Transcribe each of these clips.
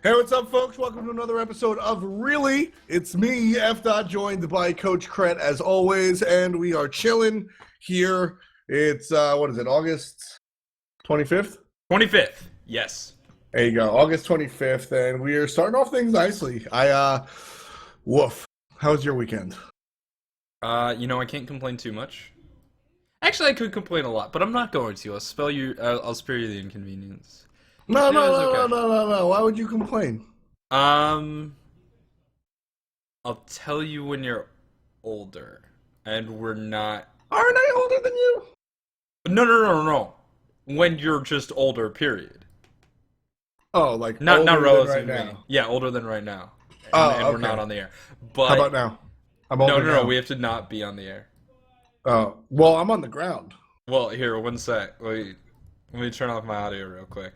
Hey, what's up, folks? Welcome to another episode of Really. It's me, F. Dot, joined by Coach Krett, as always, and we are chilling here. It's, August 25th? 25th, yes. There you go, August 25th, and we are starting off things nicely. Woof. How was your weekend? I can't complain too much. Actually, I could complain a lot, but I'm not going to. I'll spare you the inconvenience. No. Okay. Why would you complain? I'll tell you when you're older, and we're not. Aren't I older than you? No. When you're just older, period. Oh, like not older relative than right to me. now. Yeah, older than right now. And We're okay. not on the air. But how about now? I'm older no. now. We have to not be on the air. Oh, well, I'm on the ground. Well, here, one sec. Let me turn off my audio real quick.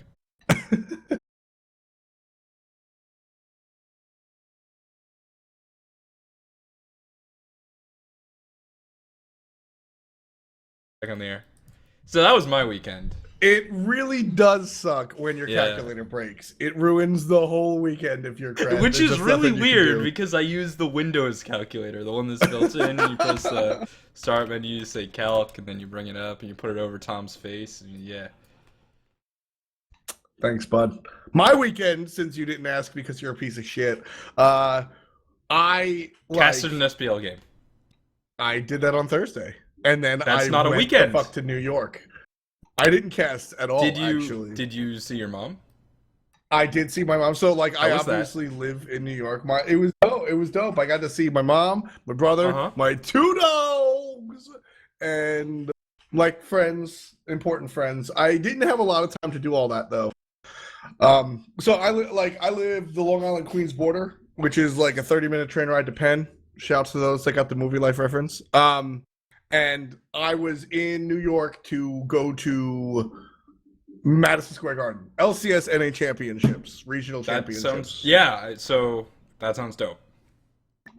Back on the air. So that was my weekend. It really does suck when your calculator breaks. It ruins the whole weekend if you're crashed. Which is really weird because I use the Windows calculator, the one that's built in. You press the start menu, you say calc, and then you bring it up and you put it over Tom's face, and yeah. Thanks, bud. My weekend, since you didn't ask because you're a piece of shit, I Casted an SPL game. I did that on Thursday, and then That's I not a went weekend. the fuck to New York. I didn't cast at all. Actually, did you see your mom? I did see my mom. So, How I was obviously live in New York. It was dope. I got to see my mom, my brother, my two dogs, and friends, important friends. I didn't have a lot of time to do all that though. So I live the Long Island Queens border, which is like a 30-minute train ride to Penn. Shouts to those. Check out the movie Life reference. And I was in New York to go to Madison Square Garden. LCS NA championships, regional championships. So that sounds dope.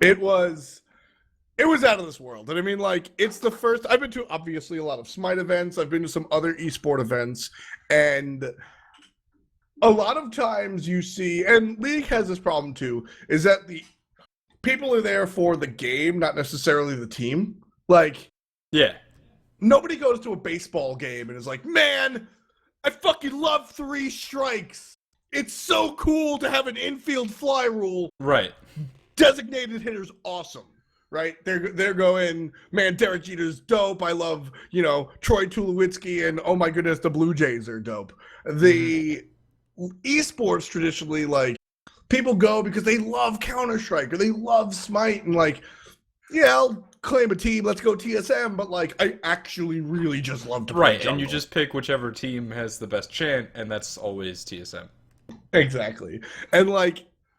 It was out of this world. And I mean, it's the first, I've been to obviously a lot of Smite events. I've been to some other esport events. And a lot of times you see, and League has this problem too, is that the people are there for the game, not necessarily the team. Yeah. Nobody goes to a baseball game and is like, man, I fucking love 3 strikes. It's so cool to have an infield fly rule. Right. Designated hitters, awesome. Right? They're going, man, Derek Jeter's dope. I love, Troy Tulowitzki, and oh my goodness, the Blue Jays are dope. The esports traditionally, people go because they love Counter-Strike or they love Smite and I'll claim a team, let's go TSM, but I actually really just love to play jungle. And you just pick whichever team has the best chant, and that's always TSM. Exactly. And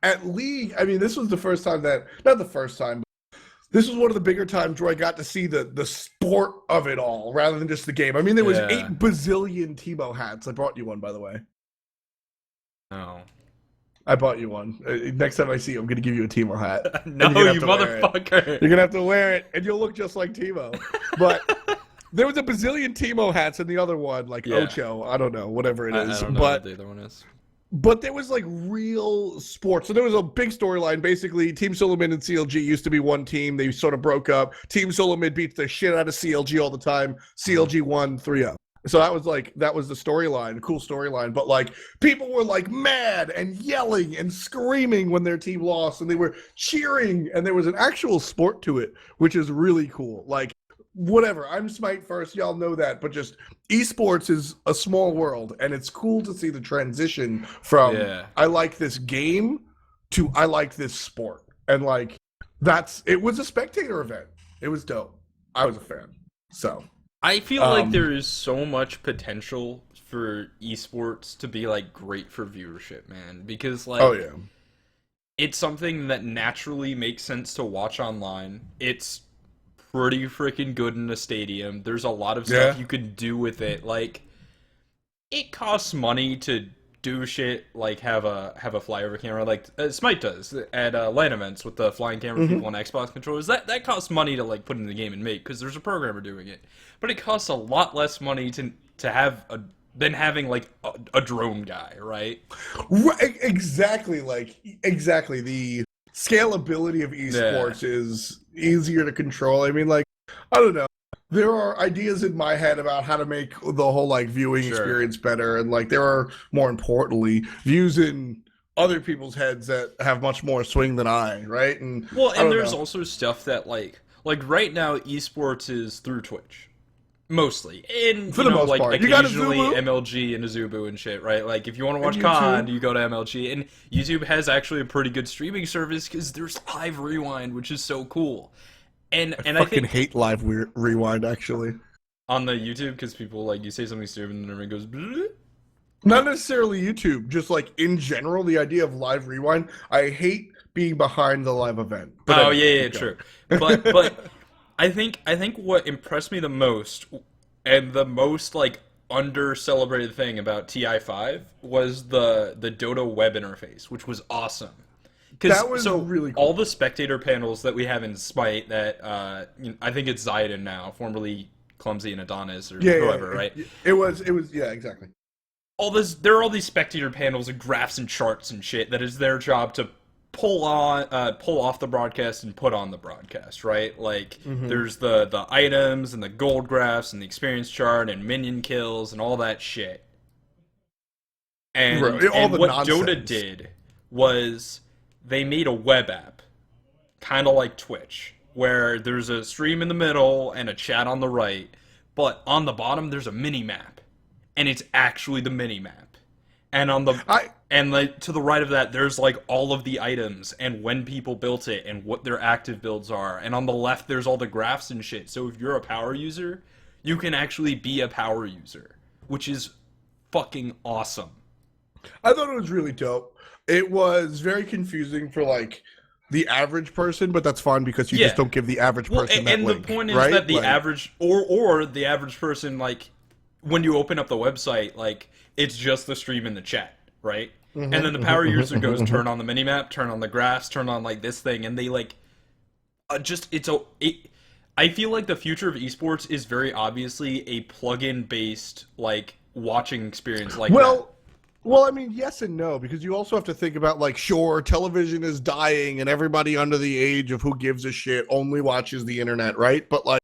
at League, I mean, this was the first time not the first time, but this was one of the bigger times where I got to see the sport of it all rather than just the game. I mean, there was 8 bazillion Tebow hats. I brought you one, by the way. Oh. I bought you one. Next time I see you, I'm going to give you a Tebow hat. No, you motherfucker. You're going to have to wear it, and you'll look just like Tebow. But there was a bazillion Tebow hats in the other one, Ocho. I don't know, whatever it is. I don't know what the other one is. But there was real sports. So there was a big storyline. Basically, Team Solomon and CLG used to be one team. They sort of broke up. Team Solomon beat the shit out of CLG all the time. CLG won 3-0. So that was the storyline, cool storyline. But people were mad and yelling and screaming when their team lost, and they were cheering, and there was an actual sport to it, which is really cool. Whatever, I'm Smite first, y'all know that, but just esports is a small world, and it's cool to see the transition from I like this game to I like this sport. And it was a spectator event. It was dope. I was a fan. So I feel like there is so much potential for esports to be great for viewership, man. Because it's something that naturally makes sense to watch online. It's pretty freaking good in a stadium. There's a lot of stuff you can do with it. It costs money to do shit have a flyover camera Smite does at LAN events with the flying camera people on Xbox controllers. That costs money to put in the game and make because there's a programmer doing it. But it costs a lot less money to have a than having like a drone guy, right? Right, exactly. Exactly. The scalability of esports is easier to control. I mean, like, I don't know. There are ideas in my head about how to make the whole like viewing experience better, and like there are, more importantly, views in other people's heads that have much more swing than I, right? And there's also stuff that like right now esports is through Twitch. Mostly. And, for the most like, part. occasionally MLG and Azubu and shit, right? Like, if you want to watch Con, you go to MLG. And YouTube has actually a pretty good streaming service because there's Live Rewind, which is so cool. And I fucking hate Live Rewind, actually. On the YouTube, because people, like, you say something stupid and then everyone goes, bleh. Not necessarily YouTube, just, like, in general, the idea of Live Rewind. I hate being behind the live event. But true. But I think what impressed me the most, and the most like under-celebrated thing about TI5 was the Dota web interface, which was awesome. That was really cool. All the spectator panels that we have in Smite that I think it's Zayden now, formerly Clumsy and Adonis or whoever, right? It was exactly. There are all these spectator panels and graphs and charts and shit that is their job to pull off the broadcast and put on the broadcast, right? Like, there's the items and the gold graphs and the experience chart and minion kills and all that shit. And, what Dota did was they made a web app, kind of like Twitch, where there's a stream in the middle and a chat on the right, but on the bottom there's a mini-map, and it's actually the mini-map. And on to the right of that, there's like all of the items and when people built it and what their active builds are. And on the left, there's all the graphs and shit. So if you're a power user, you can actually be a power user, which is fucking awesome. I thought it was really dope. It was very confusing for like the average person, but that's fine because you just don't give the average person that link. And the point is that the average or the average person, like, when you open up the website, like, it's just the stream in the chat, right? And then the power user goes, turn on the minimap, turn on the graphs, turn on, like, this thing, and they, like, I feel like the future of esports is very obviously a plug-in based, like, watching experience like that. Well, I mean, yes and no, because you also have to think about, like, sure, television is dying and everybody under the age of who gives a shit only watches the internet, right? But, like,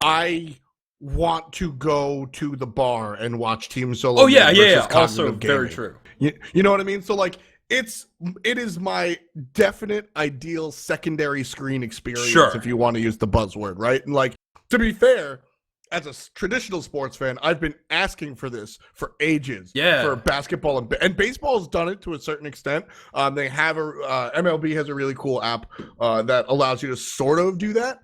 I want to go to the bar and watch Team Solo. Oh yeah. Also, very true. You know what I mean? So like, it is my definite ideal secondary screen experience, if you want to use the buzzword, right? And like, to be fair, as a traditional sports fan, I've been asking for this for ages. Yeah. For basketball and baseball's done it to a certain extent. They have MLB has a really cool app that allows you to sort of do that.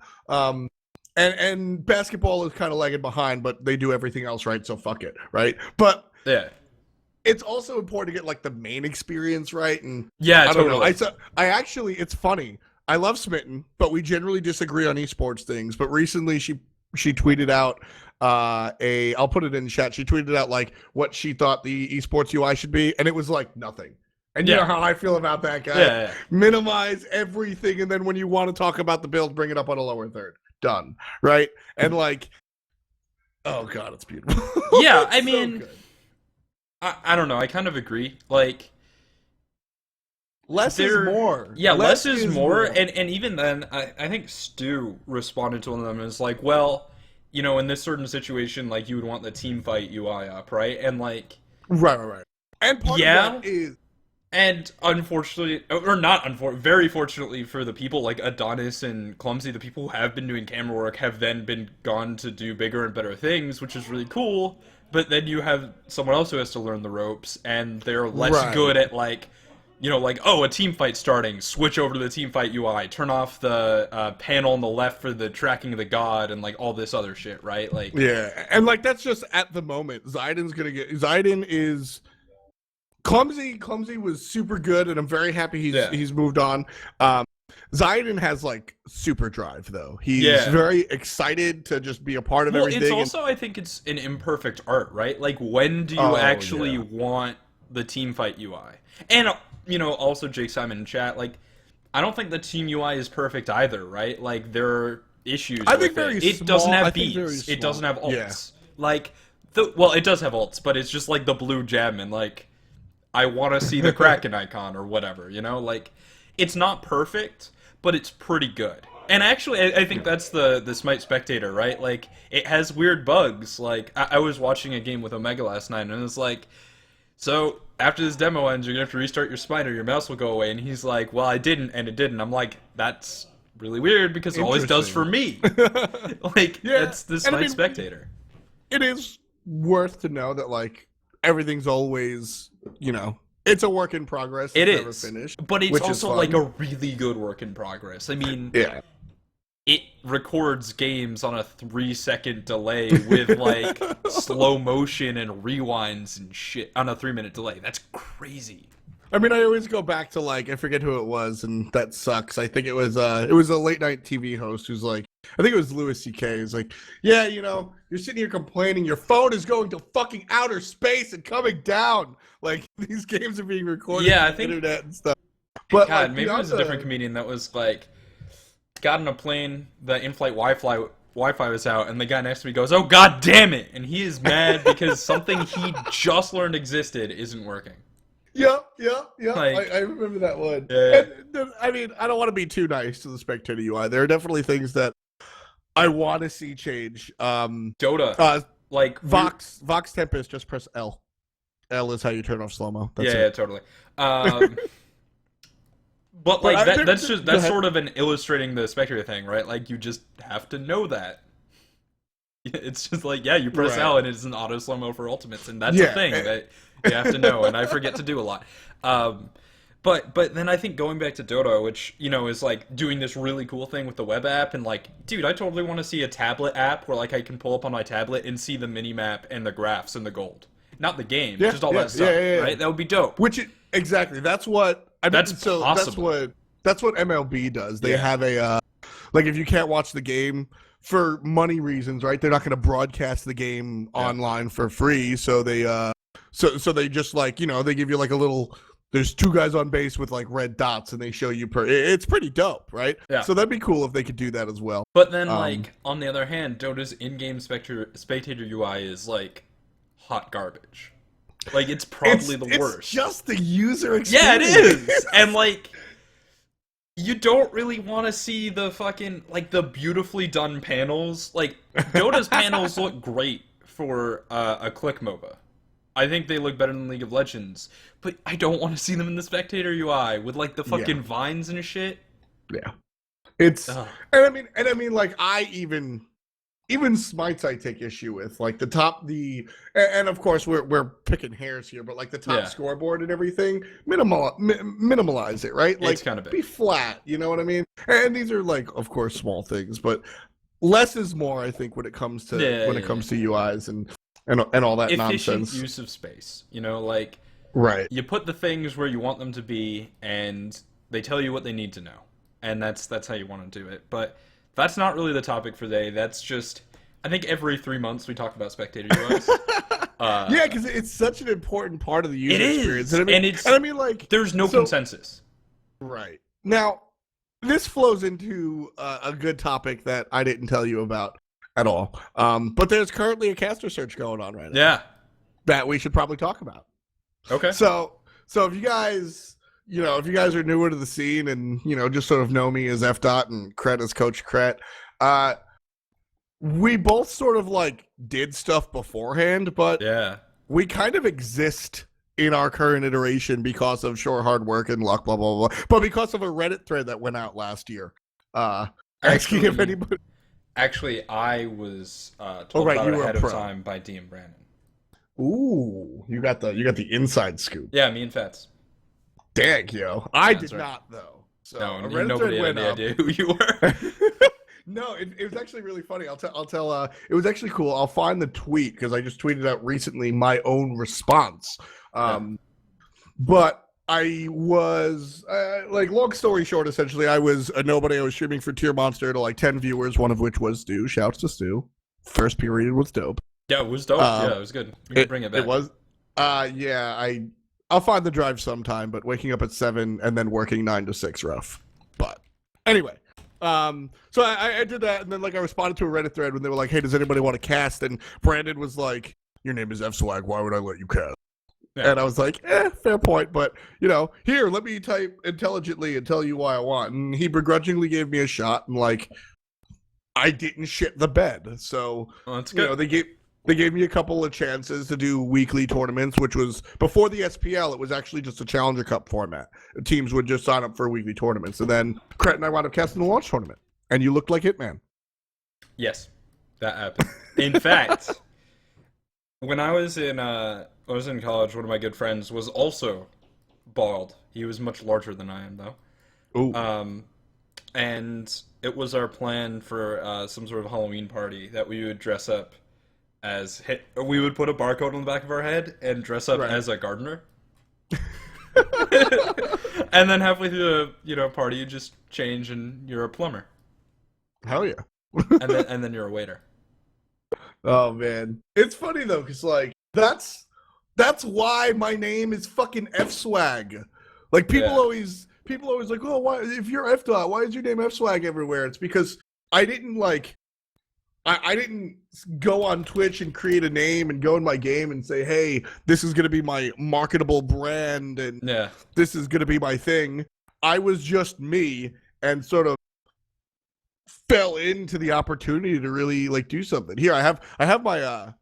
And basketball is kind of lagging behind, but they do everything else right, so fuck it, right? But yeah, it's also important to get like the main experience right. And yeah, I don't know. I actually, it's funny. I love Smitten, but we generally disagree on esports things. But recently, she tweeted out I'll put it in chat. She tweeted out like what she thought the esports UI should be, and it was like nothing. And you know how I feel about that guy. Yeah. Minimize everything, and then when you want to talk about the build, bring it up on a lower third. Done. Right? And like, oh god, it's beautiful. Yeah, I mean, I don't know. I kind of agree. Like, less is more. Yeah, less is more. And even then, I think Stu responded to one of them and was like, well, you know, in this certain situation, like, you would want the team fight UI up, right? And like, right. And part of that is. And unfortunately, or not unfortunately, very fortunately for the people like Adonis and Clumsy, the people who have been doing camera work have then been gone to do bigger and better things, which is really cool. But then you have someone else who has to learn the ropes, and they're less good at, like, you know, like, oh, a team fight starting, switch over to the team fight UI, turn off the panel on the left for the tracking of the god, and like all this other shit, right? Like, yeah, and like that's just at the moment. Zayden is. Clumsy was super good, and I'm very happy he's moved on. Zayden has like super drive though. He's very excited to just be a part of everything. It's also, I think it's an imperfect art, right? Like, when do you actually want the team fight UI? And you know, also Jake Simon in chat, like, I don't think the team UI is perfect either, right? Like, there are issues. I think very small. It doesn't have beats. It doesn't have ults. Yeah. Like, Well, it does have ults, but it's just like the blue gem and like I want to see the Kraken icon or whatever, you know? Like, it's not perfect, but it's pretty good. And actually, I think that's the Smite Spectator, right? Like, it has weird bugs. Like, I was watching a game with Omega last night, and it was like, so, after this demo ends, you're going to have to restart your Smite or your mouse will go away. And he's like, well, I didn't, and it didn't. I'm like, that's really weird, because it always does for me. Like, that's the Smite Spectator. It is worth to know that, like, everything's always, you know, it's a work in progress. It is. Never finished, but it's also like a really good work in progress. I mean, it records games on a 3-second delay with like slow motion and rewinds and shit on a 3-minute delay. That's crazy. I mean, I always go back to like, I forget who it was, and that sucks. I think it was a late night TV host who's like, I think it was Louis C.K. He's like, yeah, you know, you're sitting here complaining your phone is going to fucking outer space and coming down. Like, these games are being recorded on the internet and stuff. But God, like, maybe it was a different comedian that was like, got on a plane, the in-flight Wi-Fi was out, and the guy next to me goes, oh, God damn it! And he is mad because something he just learned existed isn't working. Yeah. Like, I remember that one. Yeah. And, I mean, I don't want to be too nice to the Spectator UI. There are definitely things that I want to see change. Dota. Like Vox Tempest, just press L. L is how you turn off slow-mo. Yeah, totally. But like that's sort of an illustrating the Spectator thing, right? Like, you just have to know that. It's just like, yeah, you press L and it's an auto slow-mo for ultimates, and that's a thing that you have to know, and I forget to do a lot. But then I think going back to Dota, which, you know, is like doing this really cool thing with the web app, and like, dude, I totally want to see a tablet app where like I can pull up on my tablet and see the mini-map and the graphs and the gold. Not the game, just all that stuff, right? That would be dope. Exactly. That's what I mean. That's what MLB does. They have a like, if you can't watch the game for money reasons, right? They're not going to broadcast the game online for free, so they so they just, like, you know, they give you like a little. There's 2 guys on base with like red dots, and they show you it's pretty dope, right? Yeah. So that'd be cool if they could do that as well. But then, like, on the other hand, Dota's in-game spectator UI is like hot garbage. Like, it's probably the worst. It's just the user experience. Yeah, it is. And like, you don't really want to see the fucking, like, the beautifully done panels. Like, Dota's panels look great for a click MOBA. I think they look better than League of Legends, but I don't want to see them in the Spectator UI with like the fucking vines and shit. Yeah, it's and I mean, like, I even Smites I take issue with, like and of course we're picking hairs here, but like the top scoreboard and everything, minimalize it, right? Like, it's kind of be flat, you know what I mean? And these are, like, of course, small things, but less is more, I think, when it comes to UIs and all that nonsense. Efficient use of space, you know, like, you put the things where you want them to be, and they tell you what they need to know, and that's how you want to do it. But that's not really the topic for today. That's just, I think every 3 months we talk about Spectator UIs. Yeah, because it's such an important part of the user experience. And I mean, like, there's no consensus. Right. Now, this flows into a good topic that I didn't tell you about at all. But there's currently a caster search going on right now. Yeah. That we should probably talk about. Okay. So if you guys, are newer to the scene and, you know, just sort of know me as F. and Krett as Coach Krett, we both sort of like did stuff beforehand, but we kind of exist in our current iteration because of hard work and luck, blah, blah, blah. But because of a Reddit thread that went out last year, asking if anybody... Actually, I was told about it ahead of time by DM Brandon. Ooh, you got the inside scoop. Yeah, me and Fats. Dang, yo. I did not, though. So no, nobody had any idea who you were. No, it was actually really funny. I'll tell. It was actually cool. I'll find the tweet because I just tweeted out recently my own response. But I was like, long story short, essentially, I was a nobody. I was streaming for Tier Monster to like 10 viewers, one of which was Stu. Shouts to Stu. First period was dope. Yeah, it was dope. Yeah, it was good. We can bring it back. It was. I'll find the drive sometime. But waking up at 7 and then working 9 to 6 rough. But anyway. So I did that, and then like I responded to a Reddit thread when they were like, "Hey, does anybody want to cast?" And Brandon was like, your name is F-Swag. Why would I let you cast? Yeah. And I was like, fair point. But, here, let me type intelligently and tell you why I want. And he begrudgingly gave me a shot. And, I didn't shit the bed. So, that's good. They gave me a couple of chances to do weekly tournaments, which was before the SPL. It was actually just a Challenger Cup format. Teams would just sign up for weekly tournaments. And then Krett and I wound up casting the launch tournament. And you looked like Hitman. Yes, that happened. In fact, when I was in college, one of my good friends was also bald. He was much larger than I am, though. Ooh. And it was our plan for some sort of Halloween party that we would dress up as we would put a barcode on the back of our head and dress up as a gardener. And then halfway through the party, you just change and you're a plumber. Hell yeah. and then you're a waiter. Oh man, it's funny though, because that's why my name is fucking F-Swag. People always like, oh, why if you're F-Dot, why is your name F-Swag everywhere? It's because I didn't I didn't go on Twitch and create a name and go in my game and say, hey, this is gonna be my marketable brand and this is gonna be my thing. I was just me and sort of fell into the opportunity to really do something. Here I have my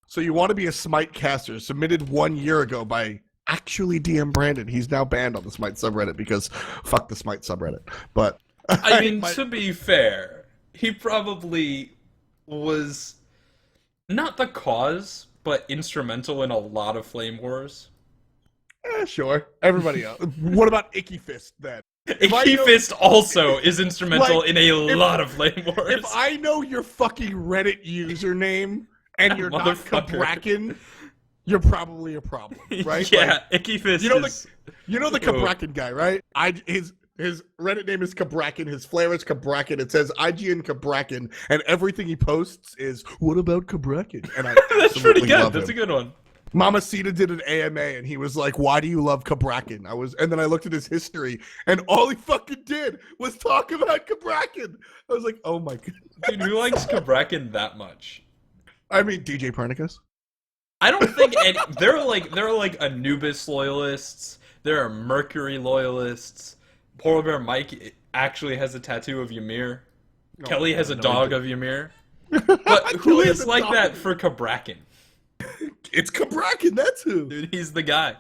so you want to be a Smite caster submitted 1 year ago by actually DM Brandon. He's now banned on the Smite subreddit because fuck the Smite subreddit. But I mean, to be fair, he probably was not the cause, but instrumental in a lot of flame wars. Sure. Everybody else. What about Icky Fist then? Icky Fist also is instrumental in a lot of flame wars. If I know your fucking Reddit username and you're not Kabrakin, you're probably a problem, right? Yeah, Icky Fist. You know the Kabrakin guy, right? His Reddit name is Kabrakin. His flare is Kabrakin. It says IGN Kabrakin, and everything he posts is, "What about Kabrakin?" And I that's pretty good. That's a good one. Mamacita did an AMA, and he was like, "Why do you love Kabrakin?" And then I looked at his history, and all he fucking did was talk about Kabrakin. I was like, "Oh my god, dude, who likes Kabrakin that much?" I mean, DJ Pernicus. I don't think there are like Anubis loyalists. There are Mercury loyalists. Polar Bear Mike actually has a tattoo of Ymir. Kelly has a dog of Ymir. But who is like that for Kabrakin? It's Kabrakin, that's who. Dude, he's the guy.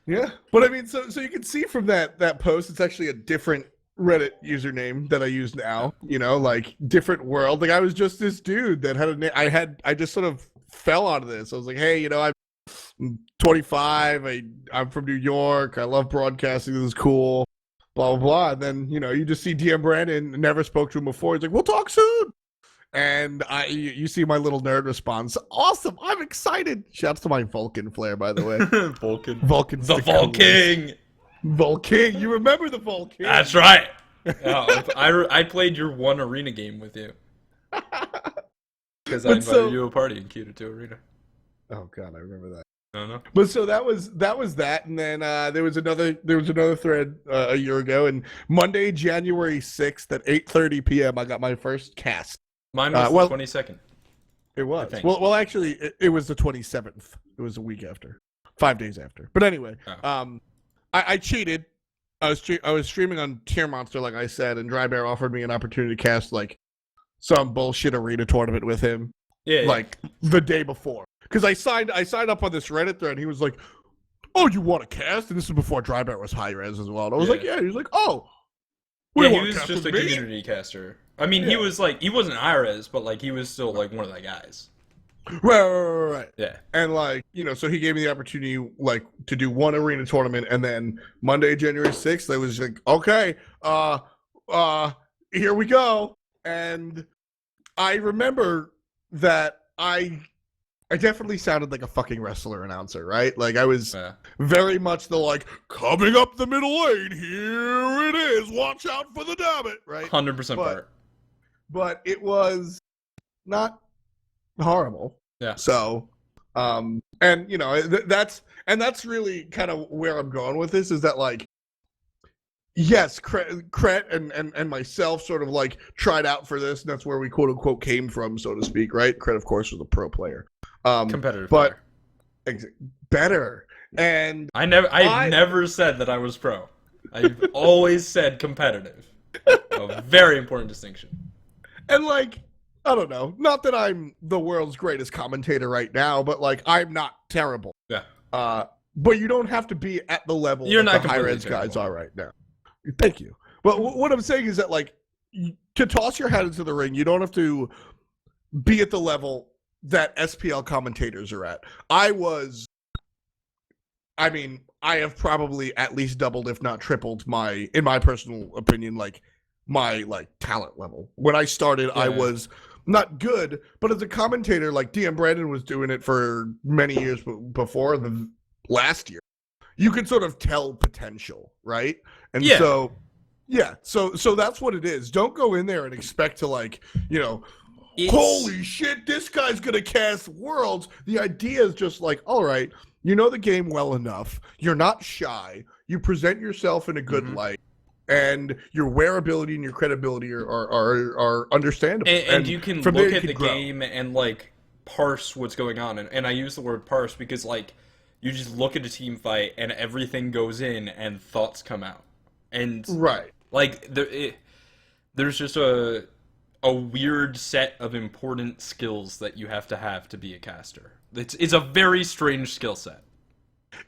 Yeah. But I mean, so you can see from that post, it's actually a different Reddit username that I use now. Different world. I was just this dude that had a name. I just sort of fell out of this. I was like, hey, I'm 25. I'm from New York. I love broadcasting. This is cool. Blah, blah, blah. And then, you just see DM Brandon, never spoke to him before. He's like, we'll talk soon. And you see my little nerd response. Awesome. I'm excited. Shouts to my Vulcan flare, by the way. Vulcan. Vulcan's the Vulcan. Vulcan. You remember the Vulcan. That's right. I played your one arena game with you. Because I invited you to a party in Kretuhtuh Arena. Oh god, I remember that. No. But so that was that, and then there was another thread a year ago, and Monday, January 6th at 8:30 p.m. I got my first cast. Mine was the 22nd. It was. Well, actually, it was the 27th. It was a week after, 5 days after. But anyway, I cheated. I was streaming on Tier Monster, like I said, and Dry Bear offered me an opportunity to cast some bullshit arena tournament with him. Yeah. The day before. Because I signed up on this Reddit thread, and he was like, "Oh, you want to cast?" And this was before Dry Bear was Hi-Res as well. And I was like, "Yeah." He was like, "Oh, he was just a community caster. I mean, he was he wasn't Hi-Res, but he was still one of the guys. Right. Yeah. And so he gave me the opportunity to do one arena tournament, and then Monday, January 6th, I was like, okay, here we go. And I remember that I definitely sounded like a fucking wrestler announcer, right? I was very much the coming up the middle lane, here it is, watch out for the dammit, right? 100% part. But it was not horrible. Yeah. So, and that's really kind of where I'm going with this, is that yes, Krett and myself sort of tried out for this, and that's where we quote unquote came from, so to speak, right? Krett, of course, was a pro player. Competitive but player. Better. And I've never said that I was pro. I've always said competitive. A very important distinction. And like, I don't know, not that I'm the world's greatest commentator right now, but like, I'm not terrible. Yeah. But you don't have to be at the level You're that not the Hi-Rez guys are right now. Thank you. But what I'm saying is that, like, to toss your hat into the ring, you don't have to be at the level that SPL commentators are at. I have probably at least doubled, if not tripled, in my personal opinion, like, my, like, talent level. When I started, I was not good, but as a commentator, like, DM Brandon was doing it for many years before the last year. You could sort of tell potential, right? And so that's what it is. Don't go in there and expect to, like, holy shit, this guy's gonna cast Worlds. The idea is just like, all right, you know the game well enough. You're not shy. You present yourself in a good light, and your wearability and your credibility are understandable. And you can look at the game and, like, parse what's going on. And I use the word parse because, like, you just look at a team fight and everything goes in and thoughts come out. And like there's just a weird set of important skills that you have to be a caster. It's a very strange skill set.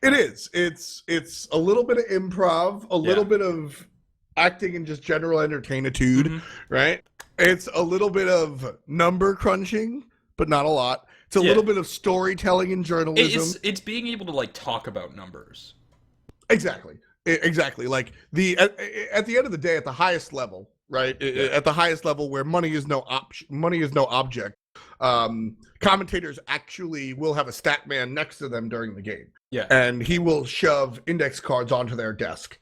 It is. It's a little bit of improv, a little bit of acting and just general entertainitude, right? It's a little bit of number crunching, but not a lot. It's a little bit of storytelling and journalism. It's being able to, like, talk about numbers. Exactly. Like at the end of the day, at the highest level, right? At the highest level where money is no object. Commentators actually will have a stat man next to them during the game. Yeah. And he will shove index cards onto their desk.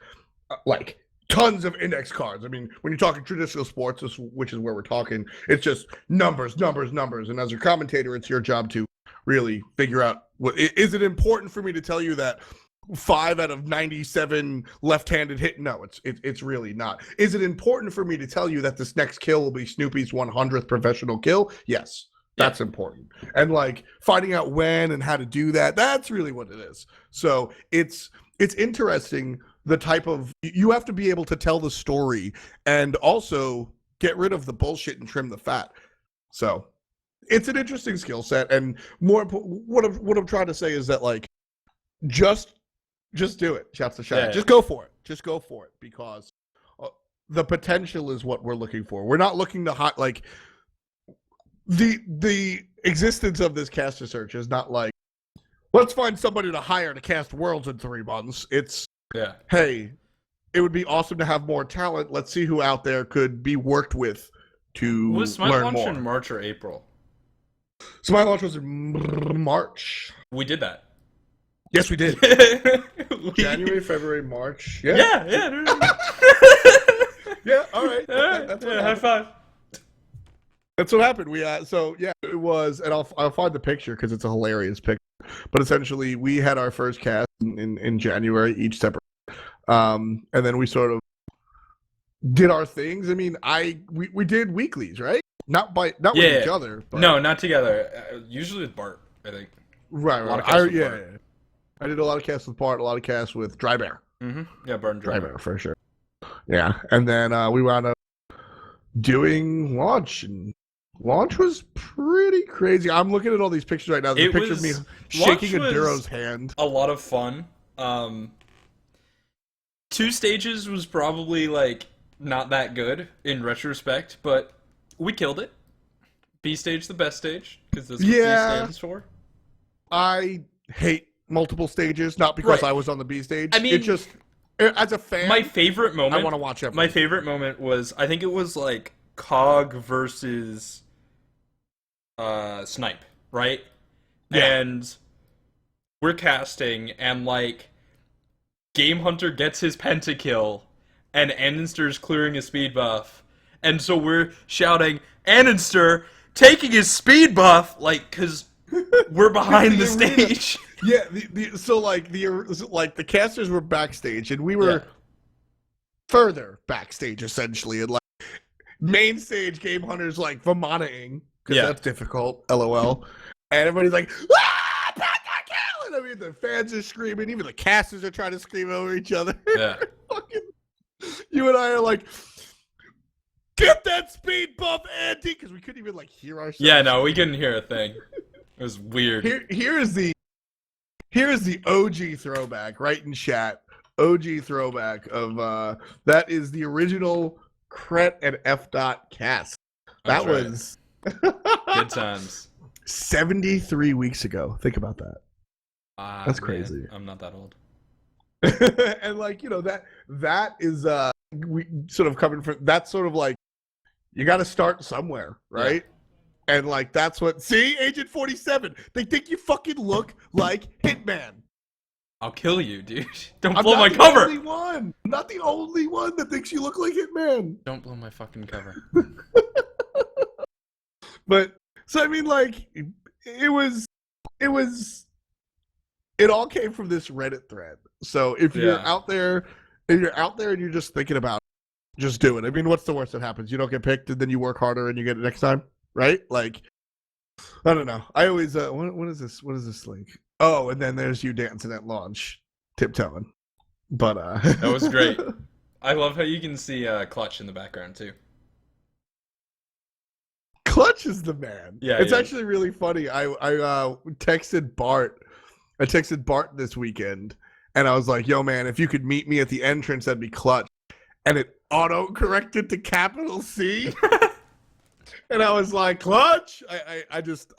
Like tons of index cards. I mean, when you're talking traditional sports, which is where we're talking, it's just numbers. And as a commentator, it's your job to really figure out is it important for me to tell you that 5 out of 97 left-handed hit? No, it's really not. Is it important for me to tell you that this next kill will be Snoopy's 100th professional kill? Yes, that's important. And like finding out when and how to do that, that's really what it is. So it's interesting. The type of, you have to be able to tell the story and also get rid of the bullshit and trim the fat. So it's an interesting skill set. And more what I'm trying to say is that, like, just do it. Shouts to shot. Yeah. Just go for it. Because the potential is what we're looking for. We're not looking to like the existence of this caster search is not like, let's find somebody to hire to cast Worlds in 3 months. It's hey, it would be awesome to have more talent. Let's see who out there could be worked with to was Smite learn launch more. In March or April? Smite launch was in March. We did that. Yes, we did. January, February, March. Yeah. Yeah, all right. That's what high five. That's what happened. It was, and I'll find the picture because it's a hilarious picture. But essentially, we had our first cast in January, each separate, and then we sort of did our things. I mean, we did weeklies, right? Not with each other. But... No, not together. Usually with Bart, I think. Right. I did a lot of casts with Bart, a lot of casts with Dry Bear. Mm-hmm. Yeah, Bart and Dry Bear for sure. Yeah, and then we wound up doing launch, and launch was pretty crazy. I'm looking at all these pictures right now. There's a picture of me shaking Enduro's hand. A lot of fun. 2 stages was probably, like, not that good in retrospect, but we killed it. B stage, the best stage, because that's what B stands for. I hate multiple stages, not because I was on the B stage. I mean, it just, as a fan, my favorite moment. I want to watch everything. My favorite moment was, I think it was like Cog versus Snipe, right? Yeah. And we're casting, and like Game Hunter gets his pentakill, and Annenster's clearing his speed buff, and so we're shouting, Annenster taking his speed buff, like, because we're behind the stage. Yeah, the casters were backstage, and we were further backstage essentially, and like main stage, Game Hunter's like vomiting because that's difficult. LOL. And everybody's like, ah, Pat got killed! I mean, the fans are screaming. Even the casters are trying to scream over each other. Yeah. Fucking, you and I are like, get that speed bump, Andy! Because we couldn't even, like, hear ourselves. Yeah, no, we couldn't hear a thing. It was weird. Here's the OG throwback, right in chat. OG throwback of, that is the original Krett and F. cast. That was... Good times. 73 weeks ago. Think about that. That's crazy. Man, I'm not that old. And like, you know, that is we sort of coming from, that's sort of like, you got to start somewhere, right? Yeah. And like, that's what, see, Agent 47, they think you fucking look like Hitman. I'll kill you, dude. Don't blow my cover. I'm not the only one that thinks you look like Hitman. Don't blow my fucking cover. But so I mean, like, it all came from this Reddit thread. So if you're out there, and you're just thinking about it, just do it. I mean, what's the worst that happens? You don't get picked, and then you work harder, and you get it next time, right? Like, I don't know. I always what is this? What is this link? Oh, and then there's you dancing at launch, tiptoeing. But that was great. I love how you can see Clutch in the background too. Clutch is the man. Yeah, it's actually really funny. I texted Bart. I texted Bart this weekend, and I was like, "Yo, man, if you could meet me at the entrance, that'd be Clutch." And it auto-corrected to capital C. And I was like, "Clutch!" I just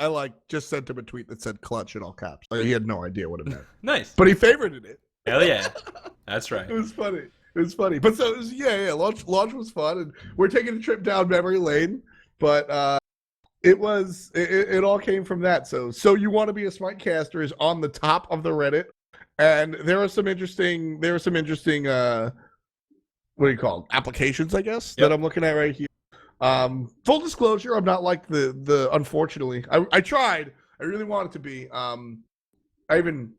sent him a tweet that said "Clutch" in all caps. Like, he had no idea what it meant. Nice, but he favorited it. Hell yeah, that's right. It was funny. But so it was, launch was fun, and we're taking a trip down memory lane. But it all came from that. So you want to be a smart caster is on the top of the Reddit, and there are some interesting what do you call it? Applications, I guess, that I'm looking at right here. Full disclosure, I'm not like the unfortunately. I tried. I really wanted to be. I even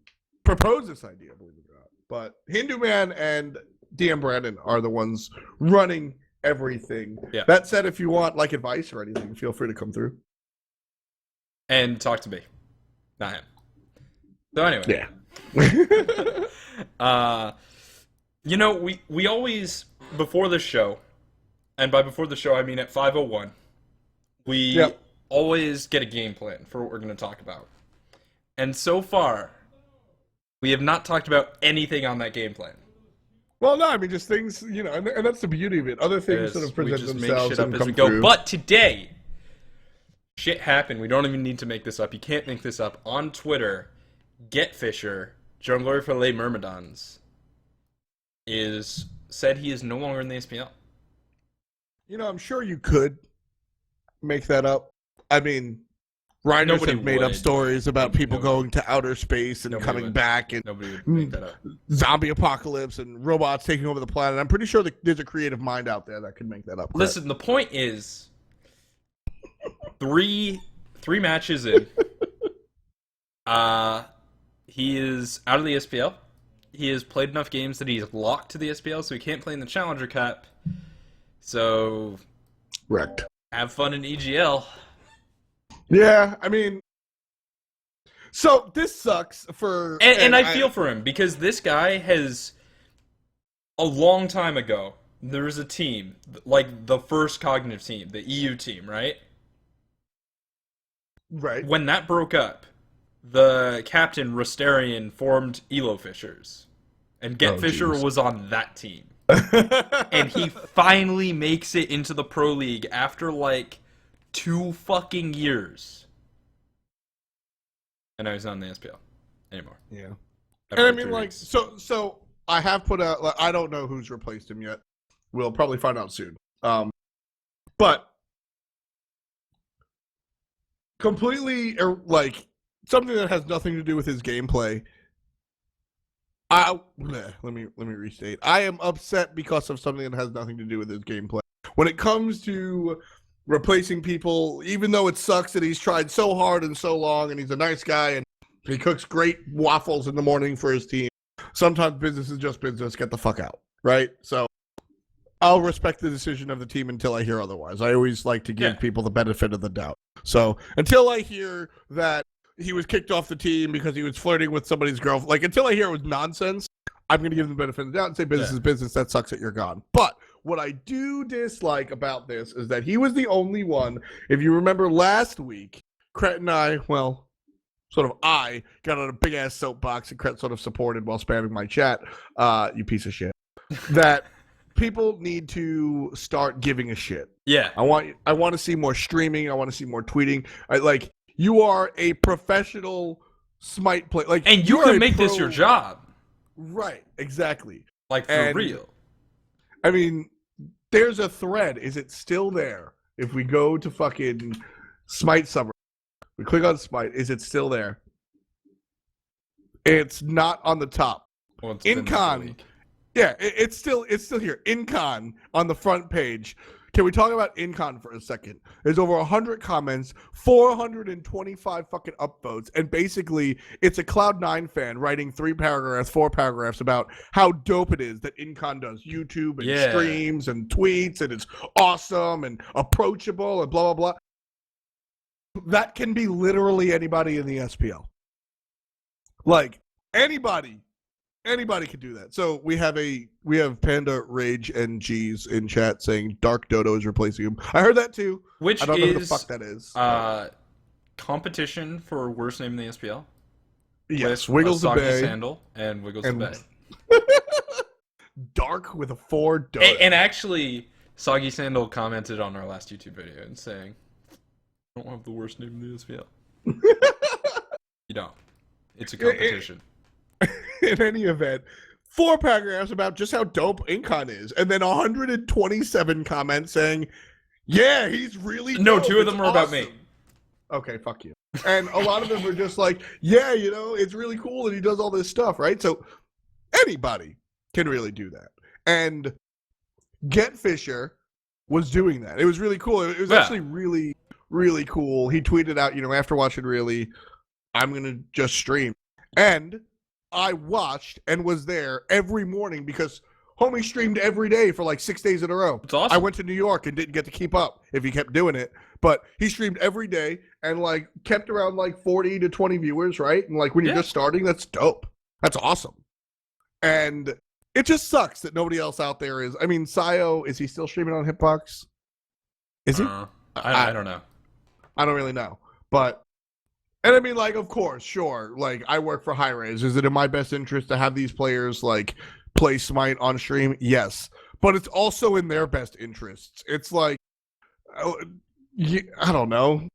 proposed this idea, believe it or not. But Hindu Man and DM Brandon are the ones running everything. Yeah. That said, if you want like advice or anything, feel free to come through. And talk to me. Not him. So anyway. Yeah. You know, we always, before the show, and by before the show I mean at 5:01, we always get a game plan for what we're going to talk about. And so far, we have not talked about anything on that game plan. Well, no, I mean, just things, you know, and that's the beauty of it. Other things sort of present themselves. We just make shit up as we go. But today, shit happened. We don't even need to make this up. You can't make this up. On Twitter, Getfisher, Jungler for Les Myrmidons, said he is no longer in the SPL. You know, I'm sure you could make that up. I mean, writers have made up stories about people going to outer space and coming back, and nobody would make that up. Zombie apocalypse and robots taking over the planet. I'm pretty sure that there's a creative mind out there that could make that up. Listen, the point is, three matches in, he is out of the SPL. He has played enough games that he's locked to the SPL, so he can't play in the Challenger Cup. So, wrecked. Have fun in EGL. Yeah, I mean, so this sucks for... And I feel for him, because this guy has, a long time ago, there was a team, like the first Cognitive team, the EU team, right? Right. When that broke up, the captain, Rosterian, formed Elo Fishers. And Getfisher was on that team. And he finally makes it into the Pro League after, like, 2 fucking years. And now he's not in the SPL anymore. Yeah. And I mean, like, so I have put out, like, I don't know who's replaced him yet. We'll probably find out soon. But completely, like, something that has nothing to do with his gameplay. Let me restate. I am upset because of something that has nothing to do with his gameplay. When it comes to replacing people, even though it sucks that he's tried so hard and so long, and he's a nice guy, and he cooks great waffles in the morning for his team, sometimes business is just business. Get the fuck out, right? So I'll respect the decision of the team until I hear otherwise. I always like to give people the benefit of the doubt. So until I hear that he was kicked off the team because he was flirting with somebody's girlfriend. Like, until I hear it was nonsense, I'm going to give them the benefit of the doubt and say business is business. That sucks that you're gone. But what I do dislike about this is that he was the only one. If you remember last week, Krett and I, I got on a big-ass soapbox and Krett sort of supported while spamming my chat, you piece of shit, that people need to start giving a shit. Yeah. I want to see more streaming. I want to see more tweeting. You are a professional Smite player. Like, and you can make this your job. Right, exactly. Like, for real. I mean, there's a thread. Is it still there? If we go to fucking Smite Summer, we click on Smite, is it still there? It's not on the top. Well, it's InCon. Yeah, it's still here. InCon on the front page. Can we talk about InCon for a second? There's over 100 comments, 425 fucking upvotes, and basically it's a Cloud9 fan writing 4 paragraphs about how dope it is that InCon does YouTube and streams and tweets, and it's awesome and approachable and blah, blah, blah. That can be literally anybody in the SPL. Like, anybody can do that. So we have Panda Rage and G's in chat saying Dark Dodo is replacing him. I heard that too. Which I don't know who the fuck that is. Competition for worst name in the SPL. Yes, Wiggles the Bay. Sandal and Wiggles the Bay. Dark with a 4 Dodo. And actually, Soggy Sandal commented on our last YouTube video and saying, "I don't have the worst name in the SPL." You don't. It's a competition. In any event, 4 paragraphs about just how dope InCon is, and then 127 comments saying, "Yeah, he's really dope. No, 2 of them were about me." Okay, fuck you. And a lot of them were just like, "Yeah, it's really cool that he does all this stuff, right?" So anybody can really do that. And Getfisher was doing that. It was really cool. It was actually really, really cool. He tweeted out, after watching Really, I'm gonna just stream. And I watched and was there every morning because homie streamed every day for like 6 days in a row. It's awesome. I went to New York and didn't get to keep up if he kept doing it, but he streamed every day and kept around 40 to 20 viewers, right? And when you're just starting, that's dope. That's awesome. And it just sucks that nobody else out there is. I mean, Sayo, is he still streaming on Hitbox? Is he? I don't know. I don't really know, but. And I mean, of course, sure. I work for Hi-Rez. Is it in my best interest to have these players, play Smite on stream? Yes. But it's also in their best interests. It's I don't know.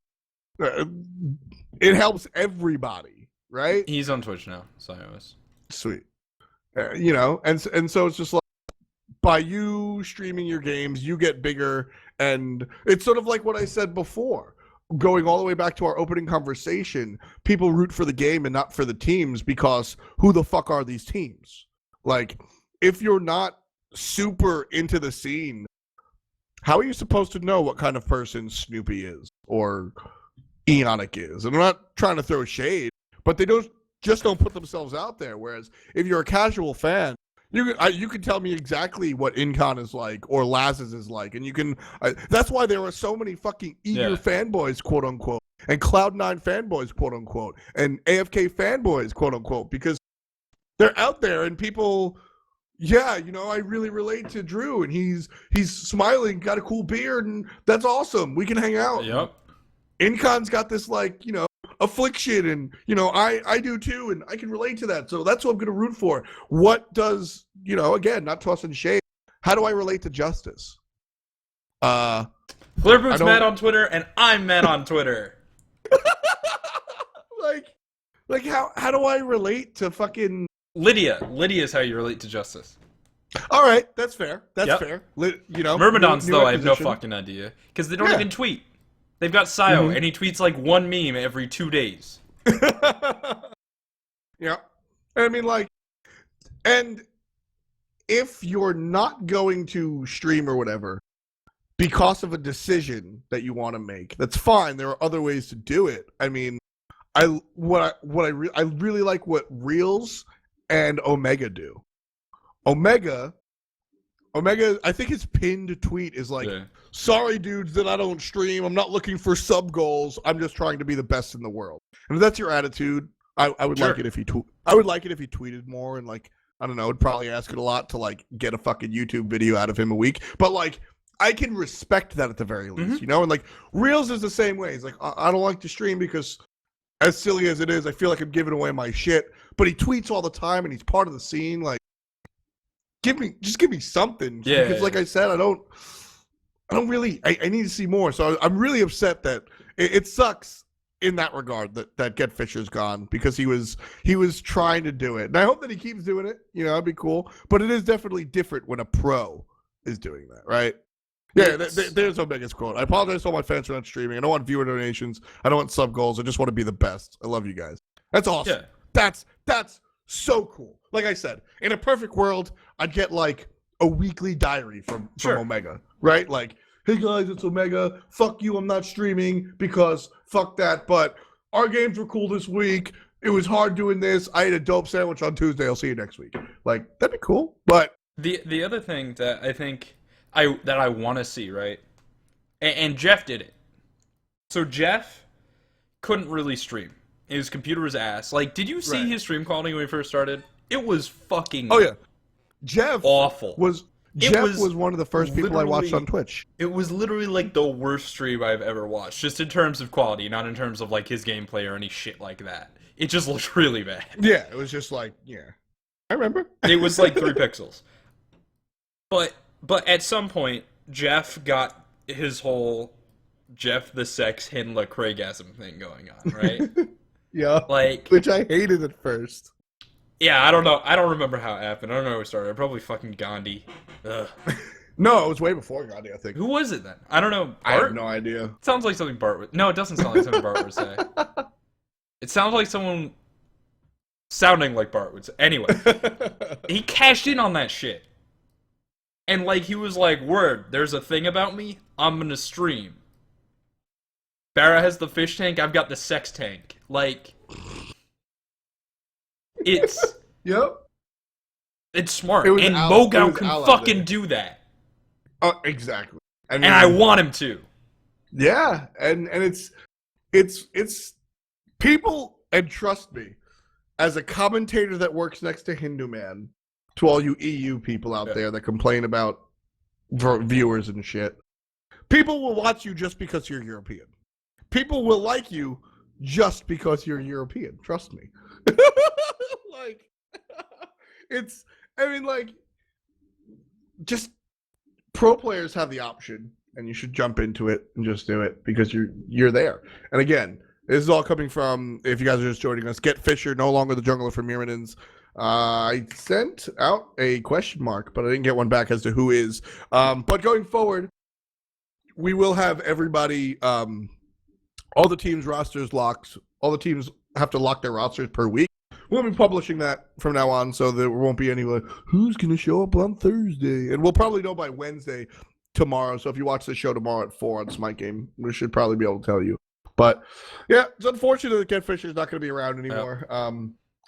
It helps everybody, right? He's on Twitch now, so iOS. Sweet. And so it's just by you streaming your games, you get bigger. And it's sort of like what I said before. Going all the way back to our opening conversation, people root for the game and not for the teams because who the fuck are these teams? If you're not super into the scene, how are you supposed to know what kind of person Snoopy is or Eonic is? And I'm not trying to throw shade, but they don't put themselves out there. Whereas if you're a casual fan, you can tell me exactly what InCon is like or Laz's is like, and you can. That's why there are so many fucking eager fanboys, quote unquote, and Cloud9 fanboys, quote unquote, and AFK fanboys, quote unquote, because they're out there and people. Yeah, I really relate to Drew, and he's smiling, got a cool beard, and that's awesome. We can hang out. Yep. InCon's got this affliction, and I do too, and I can relate to that, so that's what I'm gonna root for. What does again, not tossing shade, how do I relate to Justice? Flirtboot's mad on Twitter and I'm mad on Twitter. How do I relate to fucking Lydia's how you relate to Justice. All right, that's fair. Fair. Myrmidons, though, I have no fucking idea because they don't even tweet. They've got Sayo, and he tweets 1 meme every 2 days. Yeah. I mean, and if you're not going to stream or whatever because of a decision that you want to make, that's fine. There are other ways to do it. I mean, I really like what Reels and Omega do. Omega Omega, I think his pinned tweet is like, sorry, dudes, that I don't stream. I'm not looking for sub goals. I'm just trying to be the best in the world. And if that's your attitude, I would like it if he I would like it if he tweeted more and like, I don't know, it'd probably ask it a lot to like get a fucking YouTube video out of him a week. But like, I can respect that at the very least, you know? And like, Reels is the same way. He's like, I don't like to stream because as silly as it is, I feel like I'm giving away my shit. But he tweets all the time and he's part of the scene. Like, give me something. Yeah. Because like I said, I don't really, I need to see more. So I'm really upset that it sucks in that regard that Getfisher's gone because he was trying to do it. And I hope that he keeps doing it. You know, it'd be cool. But it is definitely different when a pro is doing that, right? Yeah, there's Omega's quote. I apologize to all my fans for not streaming. I don't want viewer donations. I don't want sub goals. I just want to be the best. I love you guys. That's awesome. Yeah. That's so cool. Like I said, in a perfect world, I'd get like a weekly diary from Omega, right? Like, hey guys, it's Omega. Fuck you, I'm not streaming because fuck that. But our games were cool this week. It was hard doing this. I ate a dope sandwich on Tuesday. I'll see you next week. Like, that'd be cool. But the other thing that I think I want to see, right? And Jeff did it. So Jeff couldn't really stream. His computer was ass. Like, did you see his stream quality when he first started? It was fucking Jeff awful. Jeff was one of the first people I watched on Twitch. It was literally like the worst stream I've ever watched, just in terms of quality, not in terms of like his gameplay or any shit like that. It just looked really bad. Yeah, it was just like, I remember. It was like 3 pixels. But at some point, Jeff got his whole Jeff the Sex Hinla Craigasm thing going on, right? Yeah. Like, which I hated at first. Yeah, I don't know. I don't remember how it happened. I don't know how it started. Probably fucking Gandhi. Ugh. No, it was way before Gandhi, I think. Who was it then? I don't know. Bart? I have no idea. It sounds like something Bart would... No, it doesn't sound like something Bart would say. It sounds like someone sounding like Bart would say. Anyway, he cashed in on that shit. And, like, he was like, word, there's a thing about me, I'm gonna stream. Barra has the fish tank, I've got the sex tank. Like, it's... Yep. It's smart. And Mogow can fucking do that. Exactly. I mean, and I want him to. Yeah, and it's people, and trust me, as a commentator that works next to Hindu Man, to all you EU people out there that complain about viewers and shit, people will watch you just because you're European. People will like you just because you're European. Trust me. Like, it's, I mean, like, just pro players have the option, and you should jump into it and just do it because you're there. And again, this is all coming from, if you guys are just joining us, Getfisher, no longer the jungler for Myrmidons. I sent out a question mark, but I didn't get one back as to who is. But going forward, we will have everybody, all the teams' rosters locked. All the teams have to lock their rosters per week. We'll be publishing that from now on, so there won't be any like, who's going to show up on Thursday? And we'll probably know by Wednesday tomorrow. So if you watch the show tomorrow at 4 on Smite Game, we should probably be able to tell you. But yeah, it's unfortunate that Getfisher is not going to be around anymore.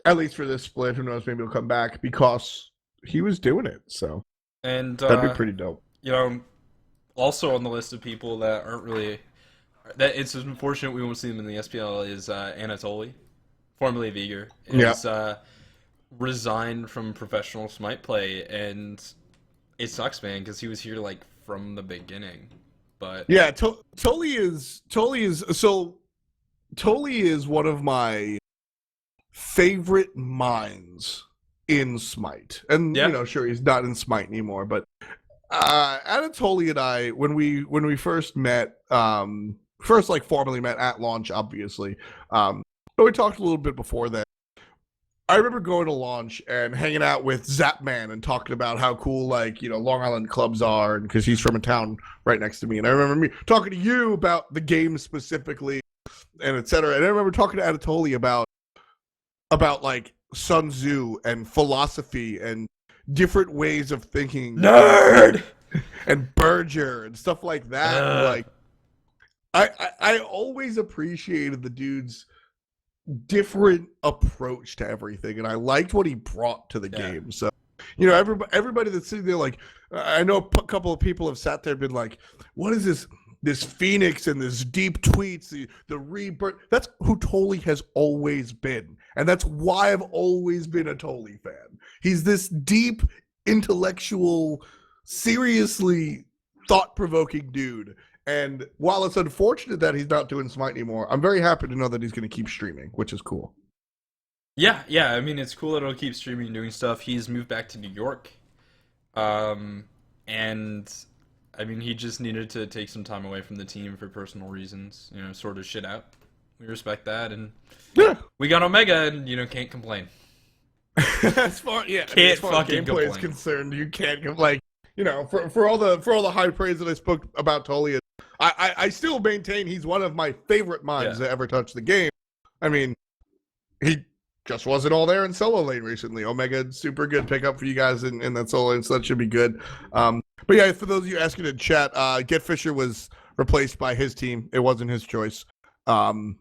At least for this split. Who knows? Maybe he'll come back because he was doing it. So and that'd be pretty dope. You know, also on the list of people that aren't really that it's unfortunate we won't see them in the SPL is Anatoly, formerly of Eager, is resigned from professional Smite play, and it sucks, man, because he was here like from the beginning. But yeah, Toliy is one of my favorite minds in Smite, and you know, sure, he's not in Smite anymore, but Anatoly and I, when we first met, like formally met at launch, obviously, but we talked a little bit before that. I remember going to launch and hanging out with Zapman and talking about how cool, like, you know, Long Island clubs are, and because he's from a town right next to me. And I remember me talking to you about the game specifically, and etc. And I remember talking to Anatoly about like Sun Tzu and philosophy and different ways of thinking. Nerd! And Berger and stuff like that. Like, I always appreciated the dude's different approach to everything, and I liked what he brought to the game. So You know, everybody that's sitting there, like, I know a couple of people have sat there and been like, what is this Phoenix and this deep tweets, the rebirth? That's who Toliy has always been. And that's why I've always been a Toliy fan. He's this deep, intellectual, seriously thought-provoking dude. And while it's unfortunate that he's not doing Smite anymore, I'm very happy to know that he's going to keep streaming, which is cool. Yeah. I mean, it's cool that he'll keep streaming and doing stuff. He's moved back to New York. And, I mean, he just needed to take some time away from the team for personal reasons, you know, sort of shit out. We respect that. And we got Omega and, you know, can't complain. As far as gameplay is concerned, you can't complain. You know, for all the high praise that I spoke about Toliy, I still maintain he's one of my favorite minds that ever touched the game. I mean, he just wasn't all there in solo lane recently. Omega, super good pickup for you guys in that solo lane, so that should be good. But yeah, for those of you asking in chat, Getfisher was replaced by his team. It wasn't his choice. And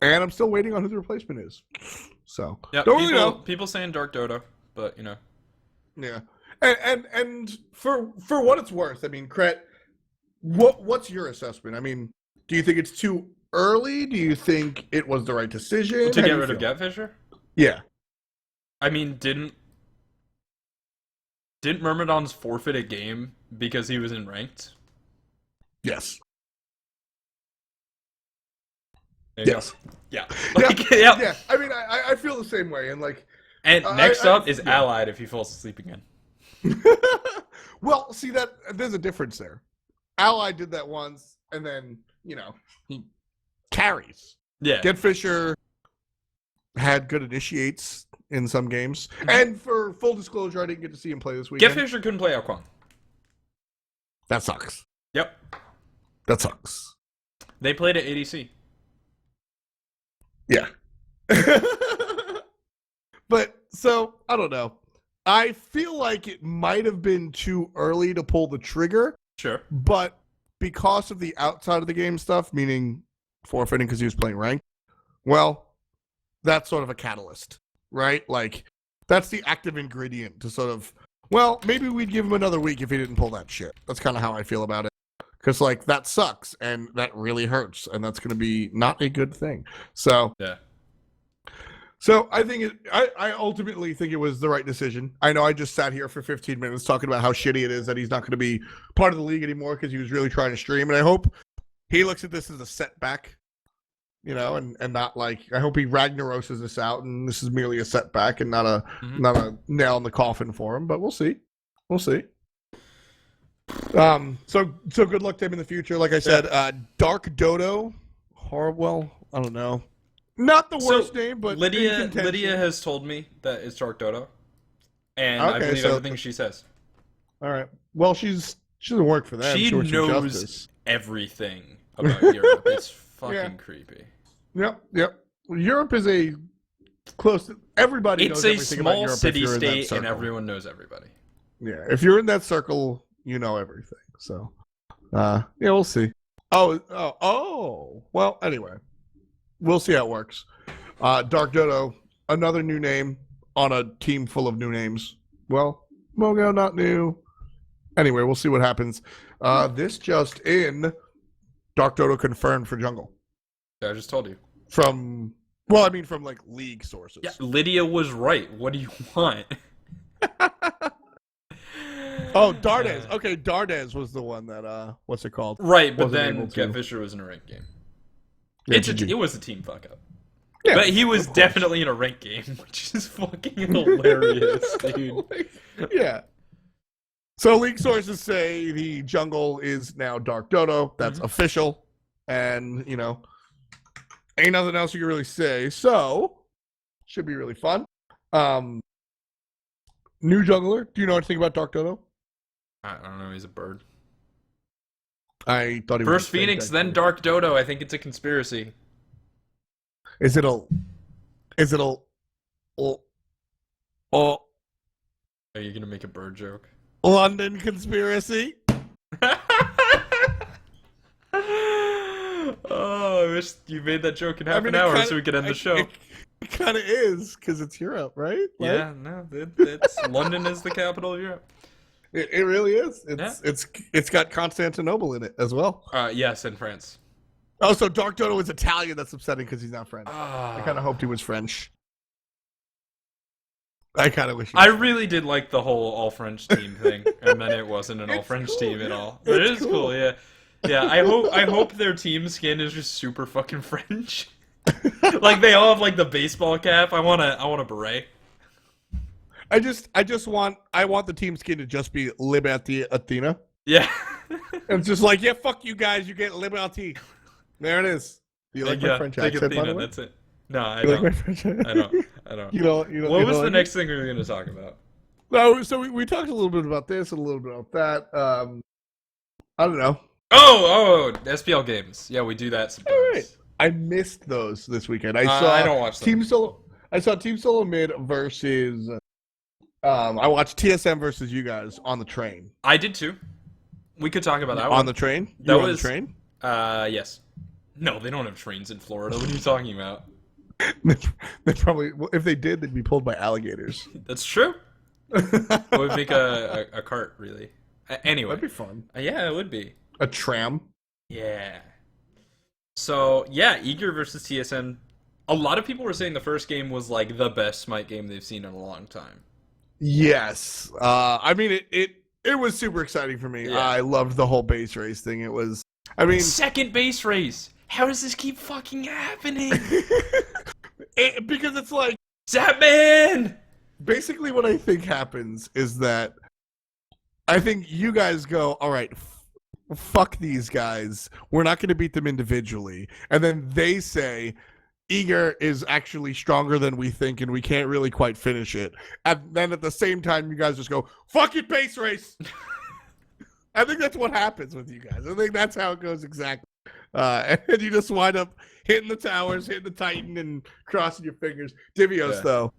I'm still waiting on who the replacement is. So don't really know. People saying Dark Dodo, but you know. Yeah. And for what it's worth, I mean, Krett, what's your assessment? I mean, do you think it's too early? Do you think it was the right decision to get rid of Getfisher? Yeah. I mean, didn't Myrmidons forfeit a game because he was in ranked? Yes. Yes. Yeah. Yeah. I mean, I feel the same way, and like. And next up is Allied if he falls asleep again. Well, see that there's a difference there. Allied did that once, and then he carries. Yeah. Getfisher had good initiates in some games, and for full disclosure, I didn't get to see him play this weekend. Getfisher couldn't play Alquan. That sucks. Yep. That sucks. They played at ADC. Yeah. But so I don't know. I feel like it might have been too early to pull the trigger. Sure. But because of the outside of the game stuff, meaning forfeiting because he was playing ranked, well, that's sort of a catalyst, right? Like, that's the active ingredient to sort of, well, maybe we'd give him another week if he didn't pull that shit. That's kind of how I feel about it. Because, like, that sucks, and that really hurts, and that's going to be not a good thing. So, yeah. So I think I ultimately think it was the right decision. I know I just sat here for 15 minutes talking about how shitty it is that he's not going to be part of the league anymore because he was really trying to stream. And I hope he looks at this as a setback, you know, and not like, I hope he Ragnaroses this out and this is merely a setback and not a nail in the coffin for him. But we'll see. We'll see. So good luck to him in the future. Like I said, Dark Dodo, well, I don't know. Not the worst name, but Lydia has told me that it's Dark Dodo, and I believe everything she says. All right. Well, she doesn't work for them. She knows everything about Europe. It's fucking creepy. Yep. Europe is a close. Everybody knows everything about Europe. It's a small city-state, and everyone knows everybody. Yeah. If you're in that circle, you know everything. So, yeah, we'll see. Oh. Well, anyway. We'll see how it works. Dark Dodo, another new name on a team full of new names. Well, Mogo, not new. Anyway, we'll see what happens. This just in, Dark Dodo confirmed for jungle. Yeah, I just told you. From like league sources. Yeah, Lydia was right. What do you want? Oh, Dardez. Okay, Dardez was the one that, what's it called? Right, but then Getfisher was in a ranked game. Yeah, it was a team fuck up. Yeah, but he was definitely in a ranked game, which is fucking hilarious, dude. Yeah. So league sources say the jungle is now Dark Dodo. That's official. And, you know, ain't nothing else you can really say. So, should be really fun. New jungler. Do you know anything about Dark Dodo? I don't know. He's a bird. I thought he was first Phoenix, then Dark Dodo. I think it's a conspiracy. Is it a? Are you gonna make a bird joke? London conspiracy? Oh, I wish you made that joke in half an hour so we could end the show. It kind of is because it's Europe, right? Like, Yeah, no, it's London is the capital of Europe. It really is. Yeah. It's got Constantinople in it as well. Yes, in France. Oh, so Dark Dodo is Italian. That's upsetting because he's not French. I kind of hoped he was French. I kind of wish. I really did like the whole all French team thing, and then it wasn't an all French team at all. But it is cool, yeah. Yeah, I hope their team skin is just super fucking French. Like they all have like the baseball cap. I want a beret. I want the team skin to just be Liberty Athena. Yeah. It's just like, yeah, fuck you guys, you get Liberty. There it is. You like my French accent, Athena, by the way? that's it. No, I You don't. like my French accent? I don't. You know, what was the next thing we were going to talk about? No, so we talked a little bit about this and a little bit about that. I don't know. Oh, SPL games. Yeah, we do that sometimes. All right. I missed those this weekend. I don't watch them. I saw Team Solo Mid versus. I watched TSM versus you guys on the train. I did too. We could talk about that on the train. You were on the train. Yes. No, they don't have trains in Florida. What are you talking about? They probably, if they did, they'd be pulled by alligators. That's true. It would make a cart, really. Anyway. That'd be fun. Yeah, it would be. A tram. Yeah. So, yeah, Eager versus TSM. A lot of people were saying the first game was, like, the best Smite game they've seen in a long time. Yes. I mean, it was super exciting for me. Yeah. I loved the whole base race thing. It was, I mean... Second base race! How does this keep fucking happening? Because it's like... Zapman! Basically what I think happens is that I think you guys go, all right, fuck these guys. We're not going to beat them individually. And then they say, Eager is actually stronger than we think, and we can't really quite finish it. And then at the same time, you guys just go, fuck it, base race! I think that's what happens with you guys. I think that's how it goes exactly. And you just wind up hitting the towers, hitting the Titan, and crossing your fingers. Divios, though,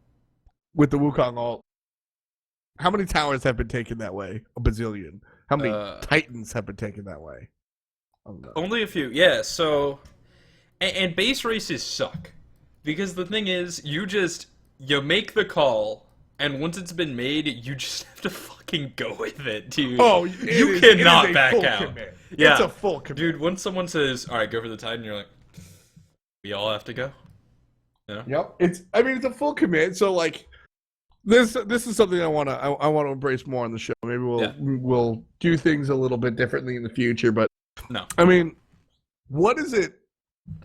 with the Wukong ult, how many towers have been taken that way? A bazillion. How many Titans have been taken that way? Only a few. Yeah, so... And base races suck. Because the thing is, you make the call, and once it's been made, you just have to fucking go with it, dude. Oh, you cannot back out. Commit. Yeah. It's a full commit. Dude, once someone says, alright, go for the Titan, you're like, we all have to go? You know? Yep. It's a full commit, so like, this is something I want to embrace more on the show. Maybe we'll do things a little bit differently in the future, but no. I mean, what is it?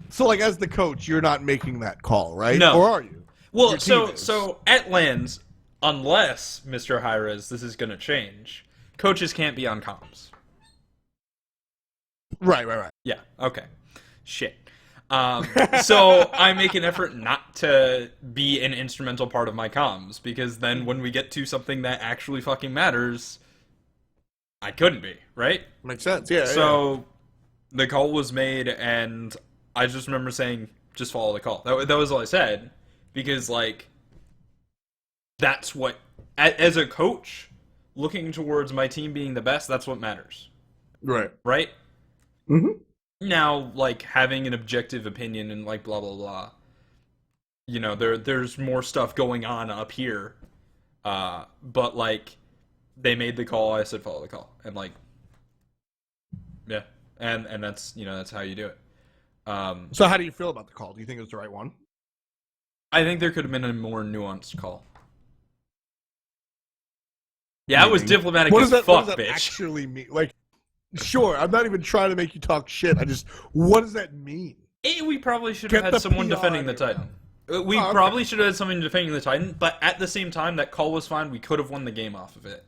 So like as the coach, you're not making that call, right? No. Or are you? Well, so at LANs, unless Mr. Hi-Rez, this is going to change, coaches can't be on comms. Right. Yeah, okay. Shit. So I make an effort not to be an instrumental part of my comms, because then when we get to something that actually fucking matters, I couldn't be, right? Makes sense, yeah. So the call was made, and I just remember saying, just follow the call. That was all I said, because, like, that's what, as a coach, looking towards my team being the best, that's what matters. Right. Right? Mm-hmm. Now, like, having an objective opinion and, like, blah, blah, blah, you know, there's more stuff going on up here, but, like, they made the call, I said follow the call, and, like, yeah, and that's, you know, that's how you do it. So how do you feel about the call? Do you think it was the right one? I think there could have been a more nuanced call. Yeah, I was diplomatic as fuck, what does that bitch. Actually mean? Like, sure, I'm not even trying to make you talk shit. What does that mean? We probably should have had someone defending the Titan. We probably should have had someone defending the Titan, but at the same time, that call was fine. We could have won the game off of it.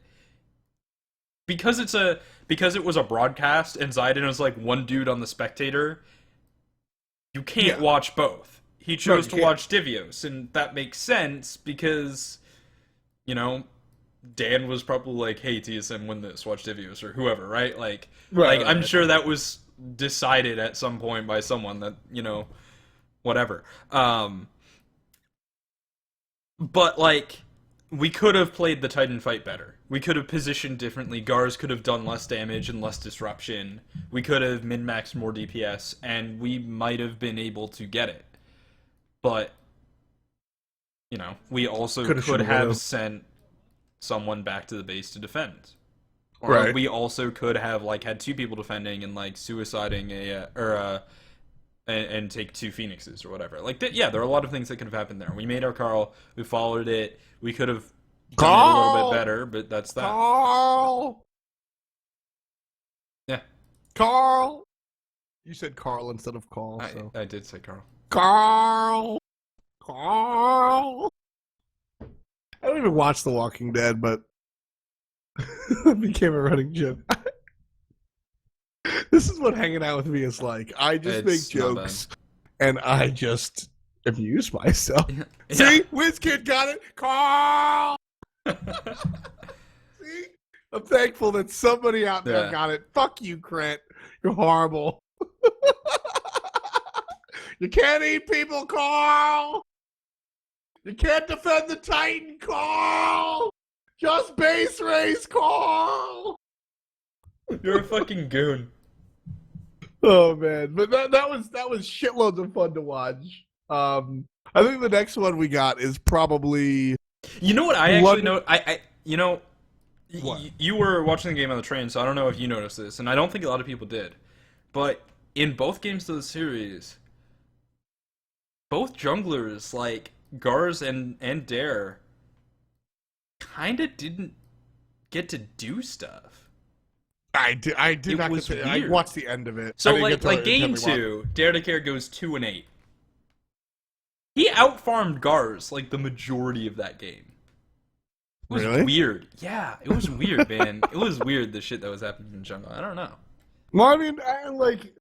Because it was a broadcast, and Zidane was like one dude on the spectator, you can't watch both. He chose to watch Divios, and that makes sense because, you know, Dan was probably like, hey, TSM, win this, watch Divios, or whoever, right? Like, I'm sure that was decided at some point by someone that, you know, whatever. But, like, we could have played the Titan fight better. We could have positioned differently. Gars could have done less damage and less disruption. We could have min-maxed more DPS, and we might have been able to get it. But You know, we also Coulda, could shoulda, have woulda. sent someone back to the base to defend. Or Right. we also could have like had two people defending and like suiciding and take two phoenixes or whatever. Like yeah, there are a lot of things that could have happened there. We made our Carl, we followed it. We could have done it a little bit better, but that's that. Carl. Yeah. Carl. You said Carl instead of Carl. So. I did say Carl. Carl. Carl. I don't even watch The Walking Dead, but it became a running joke. This is what hanging out with me is like. I just make jokes, and I just amuse myself. Yeah. See? WizKid got it. Carl! See? I'm thankful that somebody out there got it. Fuck you, Krett. You're horrible. You can't eat people, Carl! You can't defend the Titan, Carl! Just base race, Carl! You're a fucking goon. Oh man, but that was shitloads of fun to watch. I think the next one we got is probably. You know what I actually know? What? You were watching the game on the train, so I don't know if you noticed this, and I don't think a lot of people did. But in both games of the series, both junglers like Gars and Dare kind of didn't get to do stuff. I did not get to. I watched the end of it. So like game 2, Dare to Care goes 2-8. He outfarmed Gars like the majority of that game. It was weird. Yeah, it was weird, man. It was weird the shit that was happening in jungle. I don't know. Well, I mean, like.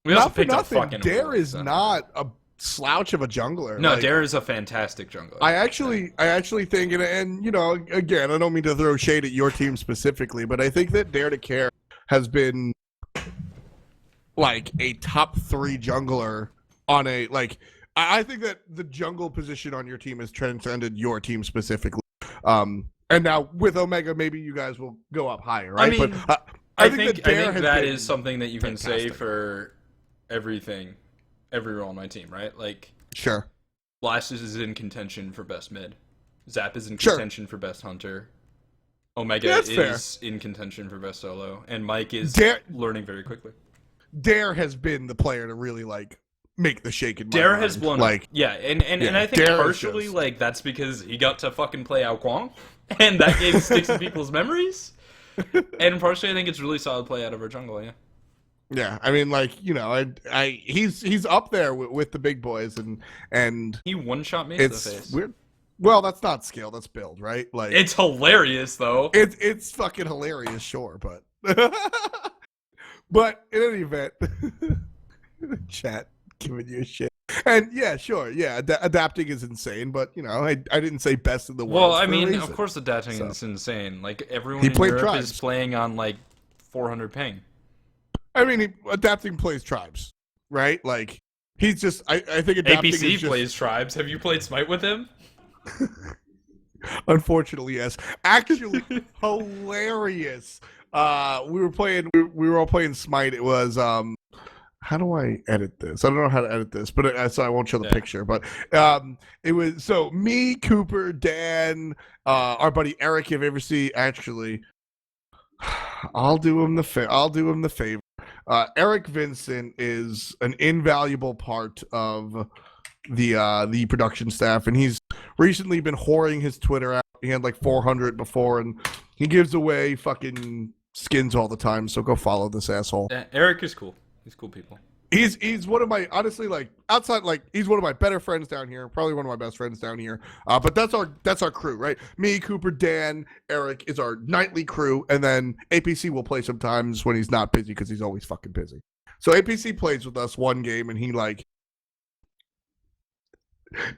We also picked up fucking. Dare is not a slouch of a jungler. No, like, Dare is a fantastic jungler. I actually think, and you know, again, I don't mean to throw shade at your team specifically, but I think that Dare to Care has been like a top 3 jungler on a like. I think that the jungle position on your team has transcended your team specifically. And now with Omega, maybe you guys will go up higher, right? I mean, but I think that is something that you can say for every role on my team, right? Like, sure. Blastus is in contention for best mid. Zap is in contention for best hunter. Omega is in contention for best solo, and Mike is learning very quickly. Dare has been the player to really like make the shake in my Dare mind. has blown like, and I think partially like that's because he got to fucking play Ao Kwang, and that game sticks in people's memories. And partially, I think it's really solid play out of our jungle. Yeah. Yeah, I mean, like, you know, he's up there with the big boys, and he one-shot me in the face. Weird. Well, that's not skill, that's build, right? Like, it's hilarious though. It's fucking hilarious, sure, but but in any event, chat giving you a shit, and yeah, sure, yeah, adapting is insane, but you know, I didn't say best in the world. Well, I mean, of course, adapting is insane. Like everyone in Europe is playing on like 400 ping. I mean, adapting plays tribes, right? Like, he's just, I think adapting APC plays tribes. Have you played Smite with him? Unfortunately, yes. Actually, hilarious. We were all playing Smite. It was, how do I edit this? I don't know how to edit this, but so I won't show the picture. But it was, so me, Cooper, Dan, our buddy Eric, if you ever see, actually, I'll do him the favor. Eric Vincent is an invaluable part of the production staff, and he's recently been whoring his Twitter out. He had like 400 before, and he gives away fucking skins all the time. So go follow this asshole. Yeah, Eric is cool. He's cool people. He's one of my, honestly, like outside, like he's one of my better friends down here. Probably one of my best friends down here. But that's our crew, right? Me, Cooper, Dan, Eric is our nightly crew, and then APC will play sometimes when he's not busy because he's always fucking busy. So APC plays with us one game, and he like,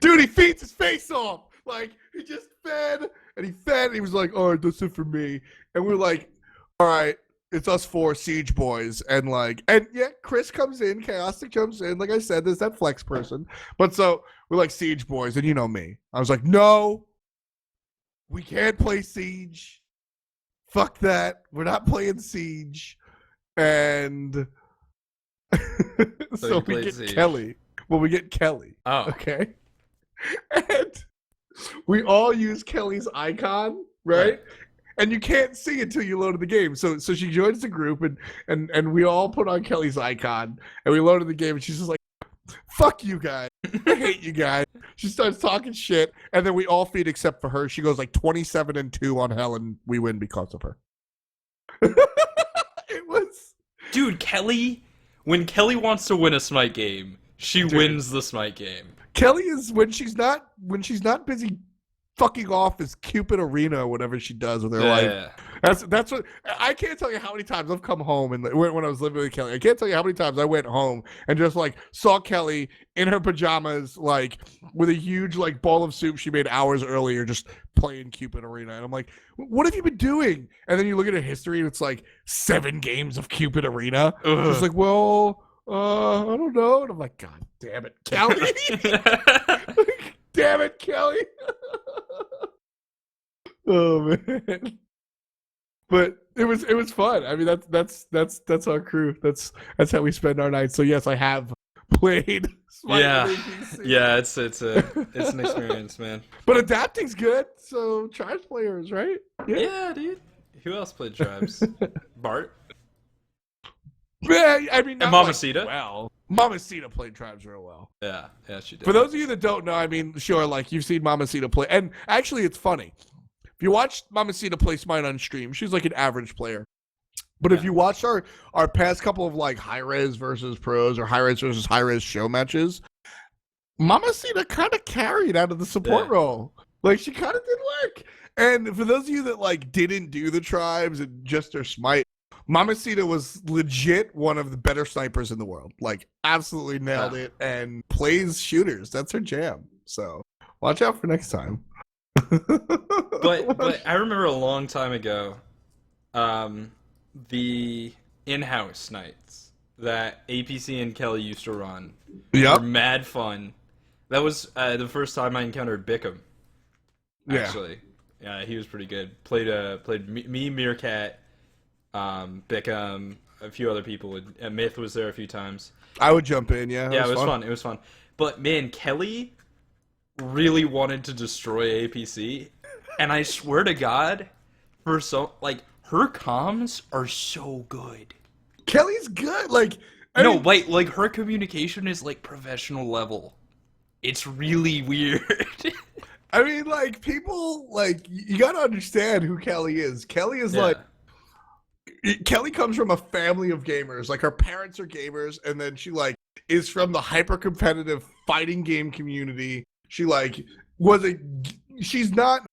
dude, he feeds his face off. Like he just fed, and he was like, all right, that's it for me. And we're like, all right. It's us 4 Siege boys, and yeah, Chris comes in, Chaotic comes in. Like I said, there's that flex person, but so we're like Siege boys, and you know me. I was like, no, we can't play Siege. Fuck that. We're not playing Siege. And so we get Siege. Kelly. Well, we get Kelly. Oh. Okay. And we all use Kelly's icon, right? And you can't see it until you load the game. So she joins the group, and we all put on Kelly's icon, and we loaded the game, and she's just like, fuck you guys. I hate you guys. She starts talking shit, and then we all feed except for her. She goes like 27-2 on hell, and we win because of her. It was... Dude, Kelly, when Kelly wants to win a Smite game, she wins the Smite game. Kelly is, when she's not busy fucking off as Cupid Arena or whatever she does with her life. Yeah. That's what I can't tell you how many times I've come home and when I was living with Kelly. I can't tell you how many times I went home and just like saw Kelly in her pajamas, like with a huge like bowl of soup she made hours earlier, just playing Cupid Arena. And I'm like, what have you been doing? And then you look at her history and it's like 7 games of Cupid Arena. It's like, well, I don't know. And I'm like, God damn it, Kelly. Damn it, Kelly. Oh man. But it was fun. I mean that's our crew. That's how we spend our nights. So yes, I have played Smite. Yeah, it's an experience, man. But adapting's good, so Tribes players, right? Yeah, dude. Who else played Tribes? Bart? Yeah, I mean, and Mamacita? Like, well, Mamacita played Tribes real well. Yeah, she did. For those of you that don't know, I mean, sure, like you've seen Mamacita play, and actually, it's funny. If you watch Mamacita play Smite on stream, she's like an average player. But if you watch our past couple of like Hi-Rez versus pros or Hi-Rez versus Hi-Rez show matches, Mamacita kind of carried out of the support role. Like she kind of did work. And for those of you that like didn't do the Tribes and just their Smite, Mamacita was legit one of the better snipers in the world. Like, absolutely nailed it and plays shooters. That's her jam. So, watch out for next time. but I remember a long time ago, the in-house nights that APC and Kelly used to run were mad fun. That was the first time I encountered Bickham, actually. Yeah, he was pretty good. Played me, Meerkat, Bickham, a few other people. And Myth was there a few times. I would jump in, yeah. Yeah, it was fun. But man, Kelly really wanted to destroy APC, and I swear to God, her comms are so good. Kelly's good. Like her communication is like professional level. It's really weird. I mean, like people like you gotta understand who Kelly is. Kelly is like. Kelly comes from a family of gamers. Like her parents are gamers, and then she like is from the hyper competitive fighting game community. She like she's not.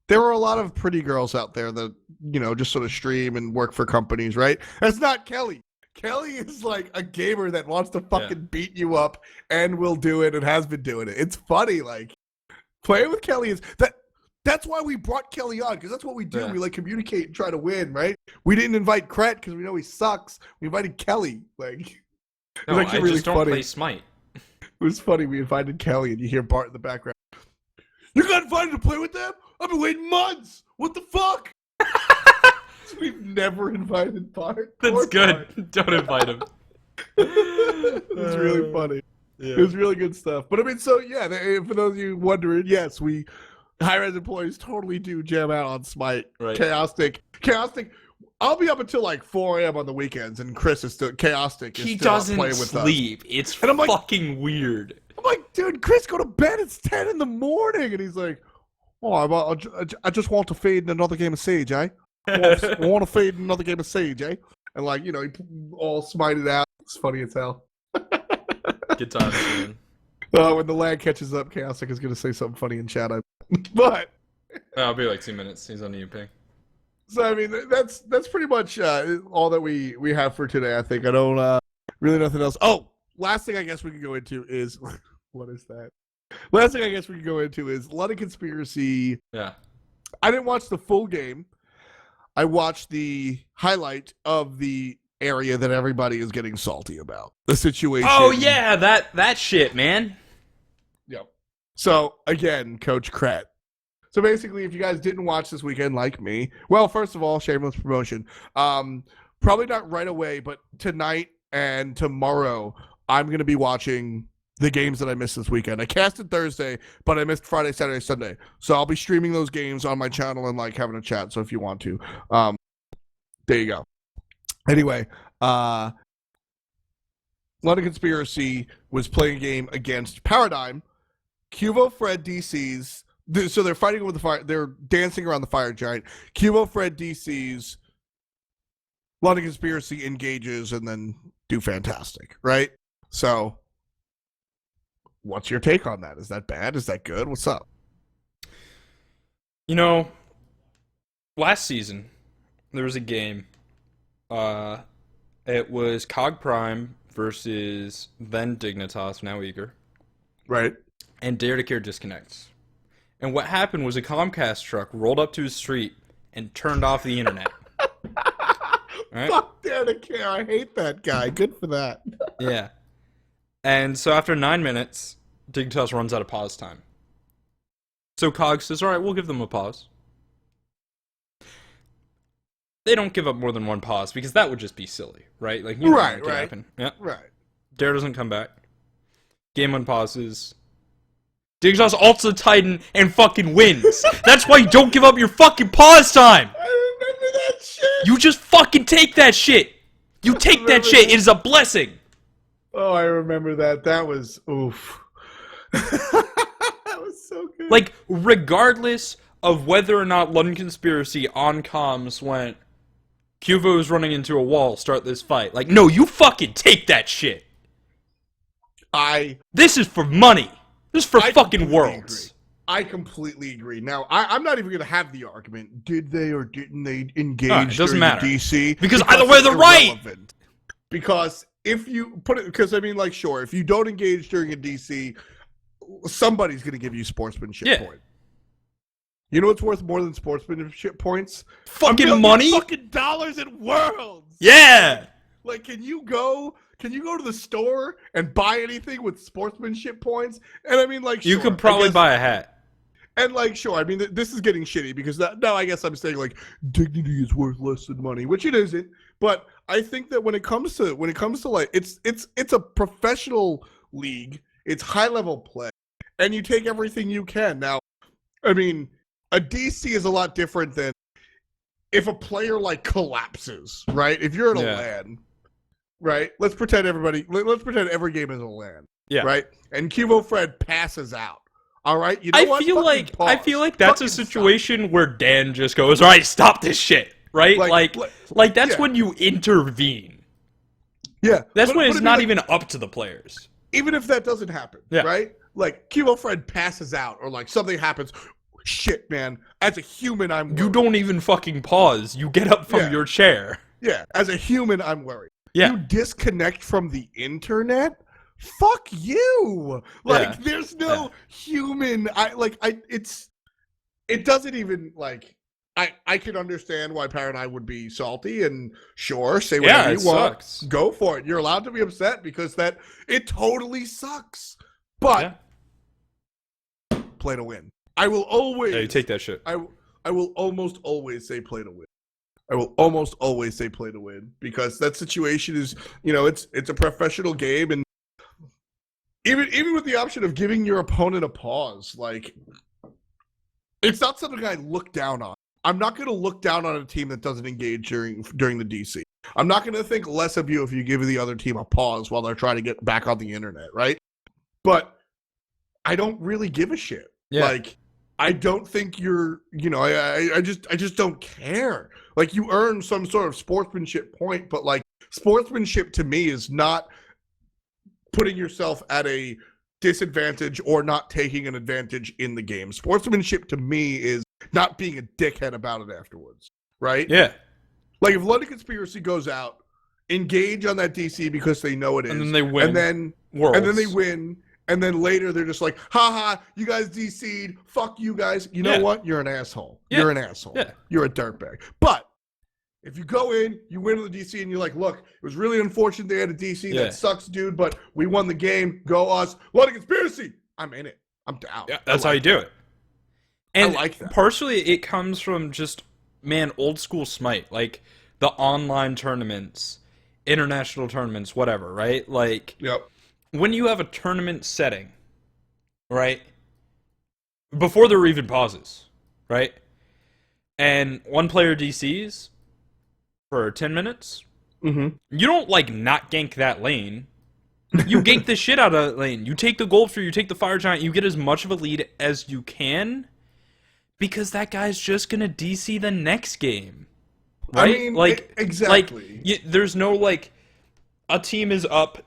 There are a lot of pretty girls out there that just sort of stream and work for companies, right? That's not Kelly. Kelly is like a gamer that wants to fucking beat you up and will do it and has been doing it. It's funny, like playing with Kelly is that. That's why we brought Kelly on, because that's what we do. We like communicate and try to win, right? We didn't invite Krett because we know he sucks. We invited Kelly. Like, no, I really just don't funny. Play Smite. It was funny. We invited Kelly, and you hear Bart in the background. You got invited to play with them? I've been waiting months. What the fuck? We've never invited Bart. That's good. Bart. Don't invite him. It was really funny. Yeah. It was really good stuff. But I mean, so yeah, for those of you wondering, yes, we. Hi-Rez employees totally do jam out on Smite. Right. Chaostic. I'll be up until like 4 a.m. on the weekends, and Chris is still Chaostic. He doesn't sleep. It's fucking weird. I'm like, dude, Chris, go to bed. It's 10 in the morning, and he's like, "Oh, I just want to fade in another game of Siege, eh? I want to fade in another game of Siege, eh?" And like, he all smited out. It's funny as hell. Good times, man. When the lag catches up, Chaostic is going to say something funny in chat. But I'll be like 2 minutes. He's on the ping. So I mean, that's pretty much all that we have for today. I think I don't really nothing else. Oh, last thing I guess we can go into is what is that? Last thing I guess we can go into is a lot of conspiracy. Yeah. I didn't watch the full game. I watched the highlight of the area that everybody is getting salty about. The situation. Oh yeah, that shit, man. Yep. So again, Coach Krett. So basically, if you guys didn't watch this weekend like me, well, first of all, shameless promotion. Probably not right away, but tonight and tomorrow I'm going to be watching the games that I missed this weekend. I casted Thursday, but I missed Friday, Saturday, Sunday. So I'll be streaming those games on my channel and like having a chat. So if you want to, there you go. Anyway, London Conspiracy was playing a game against Paradigm. Cubo Fred DC's. So they're fighting with the fire. They're dancing around the fire giant. Cubo Fred DC's. London Conspiracy engages and then do fantastic, right? So, what's your take on that? Is that bad? Is that good? What's up? You know, last season there was a game. It was Cog Prime versus then Dignitas, now Eager. Right. And Dare to Care disconnects. And what happened was a Comcast truck rolled up to his street and turned off the internet. Right? Fuck Dare to Care. I hate that guy. Good for that. Yeah. And so after 9 minutes, Dignitas runs out of pause time. So Cog says, all right, we'll give them a pause. They don't give up more than one pause because that would just be silly, right? Like, you know what could happen. Yeah. Right. Dare doesn't come back. Game unpauses. Dignitas ults the Titan and fucking wins. That's why you don't give up your fucking pause time. I remember that shit. You just fucking take that shit. You take that shit. It is a blessing. Oh, I remember that. That was oof. That was so good. Like, regardless of whether or not London Conspiracy on comms went, Cuvo is running into a wall, start this fight. Like, no, you fucking take that shit. This is for money. This is for fucking worlds. Agree. I completely agree. Now, I'm not even going to have the argument. Did they or didn't they engage it doesn't matter. DC? Because either way, they're right. Because if you put it, because I mean, like, sure, if you don't engage during a DC, somebody's going to give you sportsmanship point. You know what's worth more than sportsmanship points? Fucking money? Fucking dollars and worlds. Yeah. Like, can you go to the store and buy anything with sportsmanship points? And I mean, like, you could probably buy a hat. And like, sure, I mean, this is getting shitty because now I guess I'm saying like dignity is worth less than money, which it isn't. But I think that when it comes to like, it's a professional league. It's high level play, and you take everything you can. Now, I mean, a DC is a lot different than if a player like collapses, right? If you're at a LAN, right? Let's pretend every game is a LAN, right? And Cubo Fred passes out. All right, you know what? I feel like that's a situation where Dan just goes, "All right, stop this shit." Right? Like that's when you intervene. Yeah. That's when it's not even up to the players. Even if that doesn't happen, right? Like Cubo Fred passes out or like something happens. Shit, man. As a human, I'm worried. You don't even fucking pause. You get up from your chair. Yeah. As a human, I'm worried. Yeah. You disconnect from the internet? Fuck you. Like there's no human it doesn't even like I can understand why Paradigm would be salty and sure, say whatever you want. Sucks. Go for it. You're allowed to be upset because it totally sucks. But play to win. I will always you take that shit. I will almost always say play to win. I will almost always say play to win because that situation is, it's a professional game, and even with the option of giving your opponent a pause, like it's not something I look down on. I'm not going to look down on a team that doesn't engage during the DC. I'm not going to think less of you if you give the other team a pause while they're trying to get back on the internet, right? But I don't really give a shit. Yeah. Like I don't think you're, I just don't care. Like you earn some sort of sportsmanship point, but like sportsmanship to me is not putting yourself at a disadvantage or not taking an advantage in the game. Sportsmanship to me is not being a dickhead about it afterwards, right? Yeah. Like if London Conspiracy goes out, engage on that DC because they know it is. And then they win. And then they win. And then later they're just like, haha, you guys DC'd. Fuck you guys. You know what? You're an asshole. Yeah. You're an asshole. Yeah. You're a dirtbag. But if you go in, you win with the DC, and you're like, look, it was really unfortunate they had a DC. That sucks, dude, but we won the game. Go us. London Conspiracy. I'm in it. I'm down. Yeah, that's how you do it. And I like that. Partially it comes from just, man, old school Smite. Like the online tournaments, international tournaments, whatever, right? Like, when you have a tournament setting, right? Before there are even pauses, right? And one player DCs for 10 minutes, you don't, like, not gank that lane. You gank the shit out of that lane. You take the gold for you take the fire giant, you get as much of a lead as you can, because that guy's just gonna DC the next game. Right? I mean, like, exactly. Like, there's no, like, a team is up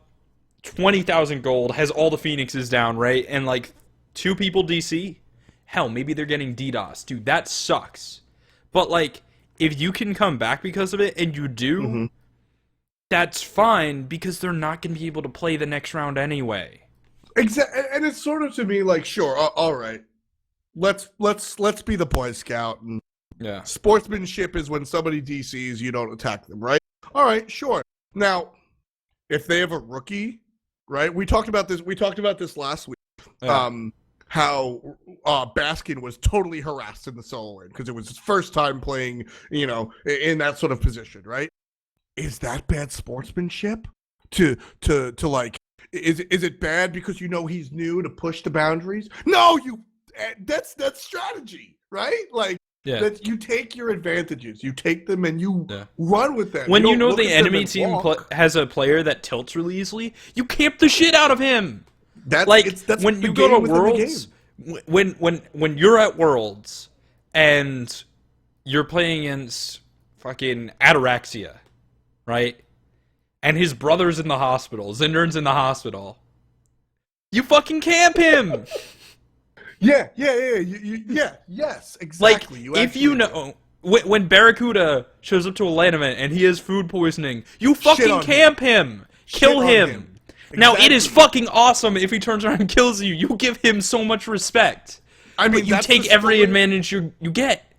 20,000 gold, has all the phoenixes down, right? And, like, 2 people DC? Hell, maybe they're getting DDoS. Dude, that sucks. But, like, if you can come back because of it, and you do, that's fine, because they're not going to be able to play the next round anyway. Exactly, and it's sort of to me like, sure, all right, let's be the Boy Scout, and sportsmanship is when somebody DCs, you don't attack them, right? All right, sure. Now, if they have a rookie, right? We talked about this last week. How Baskin was totally harassed in the solo lane because it was his first time playing, in that sort of position, right? Is that bad sportsmanship? To like, is it bad because he's new to push the boundaries? No, that's strategy, right? Like, that you take your advantages, you take them and you run with them. When the enemy team has a player that tilts really easily, you camp the shit out of him. That's when you go to Worlds, when you're at Worlds and you're playing against fucking Ataraxia, right? And his brother's in the hospital, Zindern's in the hospital. You fucking camp him. Yes, exactly. Like, if when Barracuda shows up to a LAN event and he has food poisoning, you fucking camp him. Kill him. Now, it is fucking awesome if he turns around and kills you. You give him so much respect. I mean, but you take every advantage you get.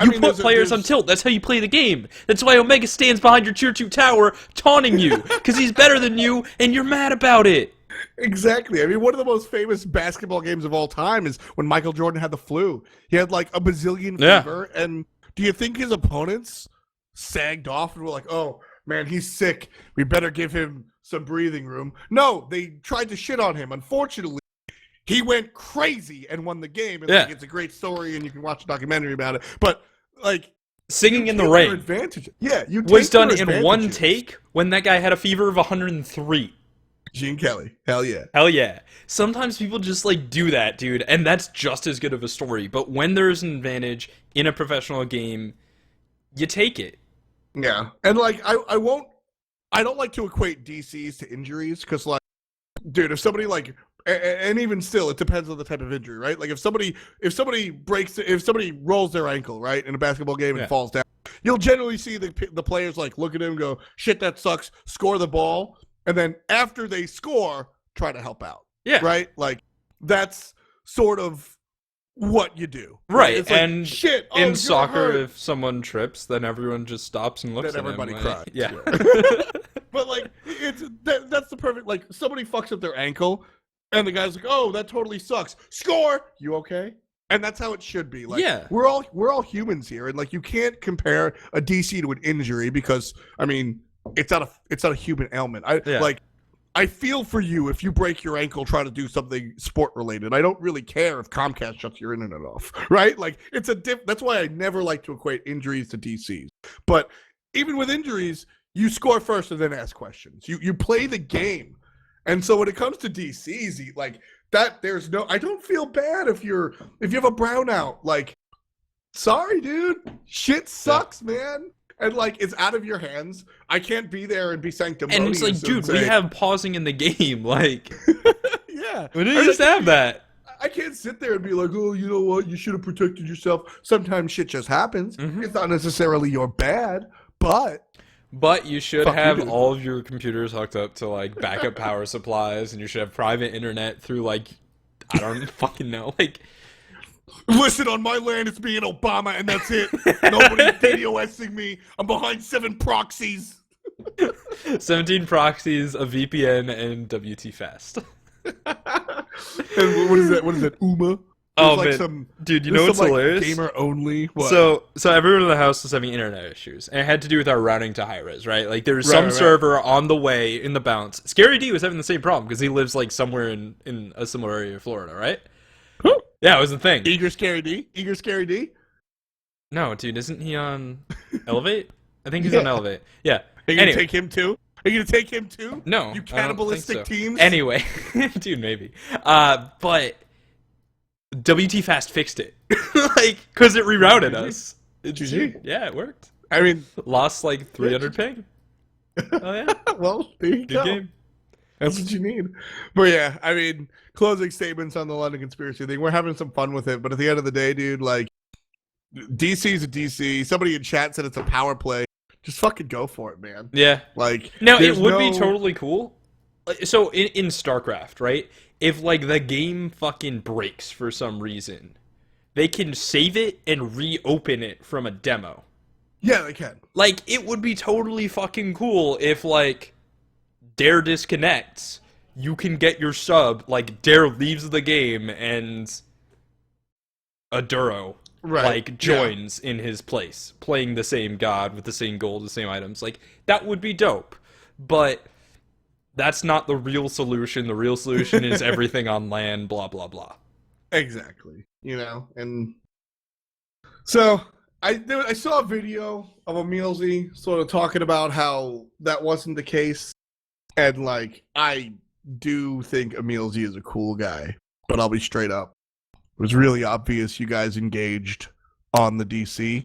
You put players on tilt. That's how you play the game. That's why Omega stands behind your tier 2 tower taunting you, because he's better than you, and you're mad about it. Exactly. I mean, one of the most famous basketball games of all time is when Michael Jordan had the flu. He had, like, a bazillion fever, and do you think his opponents sagged off and were like, oh, man, he's sick. We better give him some breathing room? No, they tried to shit on him. Unfortunately, he went crazy and won the game. And like, it's a great story, and you can watch a documentary about it. But, like, singing in the rain was done in one take when that guy had a fever of 103. Gene Kelly. Hell yeah. Hell yeah. Sometimes people just, like, do that, dude, and that's just as good of a story. But when there's an advantage in a professional game, you take it. Yeah. And, like, I don't like to equate DCs to injuries, because, like, dude, if somebody, like, and even still, it depends on the type of injury, right? Like, if somebody rolls their ankle, right, in a basketball game and falls down, you'll generally see the players, like, look at him and go, shit, that sucks, score the ball, and then after they score, try to help out. Yeah. Right? Like, that's sort of what you do. Right. It's like, and shit, in soccer, if someone trips, then everyone just stops and looks at him. Then everybody cries. Yeah. But, like, that's the perfect, like, somebody fucks up their ankle, and the guy's like, oh, that totally sucks. Score! You okay? And that's how it should be. Like, we're all humans here, and, like, you can't compare a DC to an injury because, I mean, it's not a human ailment. I feel for you if you break your ankle trying to do something sport related. I don't really care if Comcast shuts your internet off, right? Like, that's why I never like to equate injuries to DCs. But even with injuries, you score first and then ask questions. You play the game. And so when it comes to DCs, like, that, I don't feel bad if you have a brownout. Like, sorry, dude, shit sucks, man. And, like, it's out of your hands. I can't be there and be sanctimonious. And it's like, dude, we have pausing in the game. Like, yeah. We didn't just have that. I can't sit there and be like, oh, you know what? You should have protected yourself. Sometimes shit just happens. It's not necessarily your bad, but you should have all of your computers hooked up to, like, backup power supplies, and you should have private internet through, like, I don't fucking know, like, listen, on my land, it's me and Obama, and that's it. Nobody's DDoSing me. I'm behind 7 proxies. 17 proxies, a VPN, and WT Fast. And what is that? What is that? UMA? Oh like man, dude, you know what's some, hilarious? Gamer only. What? So everyone in the house was having internet issues, and it had to do with our routing to Hi-Rez, right? Like there was Right, some right. server on the way in the bounce. Scary D was having the same problem because he lives like somewhere in a similar area of Florida, right? Yeah, it was the thing. Eager Scary D. No, dude, isn't he on Elevate? I think he's on Elevate. Yeah. Are you gonna take him too? Are you gonna take him too? No, You I don't think cannibalistic so. teams. Anyway, dude, maybe. But WT Fast fixed it, like, because it rerouted us. GG. Yeah, it worked. I mean, Lost like 300 ping. Oh yeah. well, there you Good go. game. That's what you need. But yeah, I mean, closing statements on the London conspiracy thing. We're having some fun with it, but at the end of the day, dude, like, DC's a DC. Somebody in chat said it's a power play. Just fucking go for it, man. Yeah. Like, now it would be totally cool. So in StarCraft, right? If like the game fucking breaks for some reason, they can save it and reopen it from a demo. Yeah, they can. Like, it would be totally fucking cool if like Dare disconnects, you can get your sub, like Dare leaves the game and a Duro like joins in his place, playing the same god with the same gold, the same items. Like, that would be dope. But that's not the real solution. The real solution is everything on land, blah blah blah. Exactly. You know, and so I saw a video of Emilzy sort of talking about how that wasn't the case. And, like, I do think Emilzy is a cool guy, but I'll be straight up. It was really obvious you guys engaged on the DC.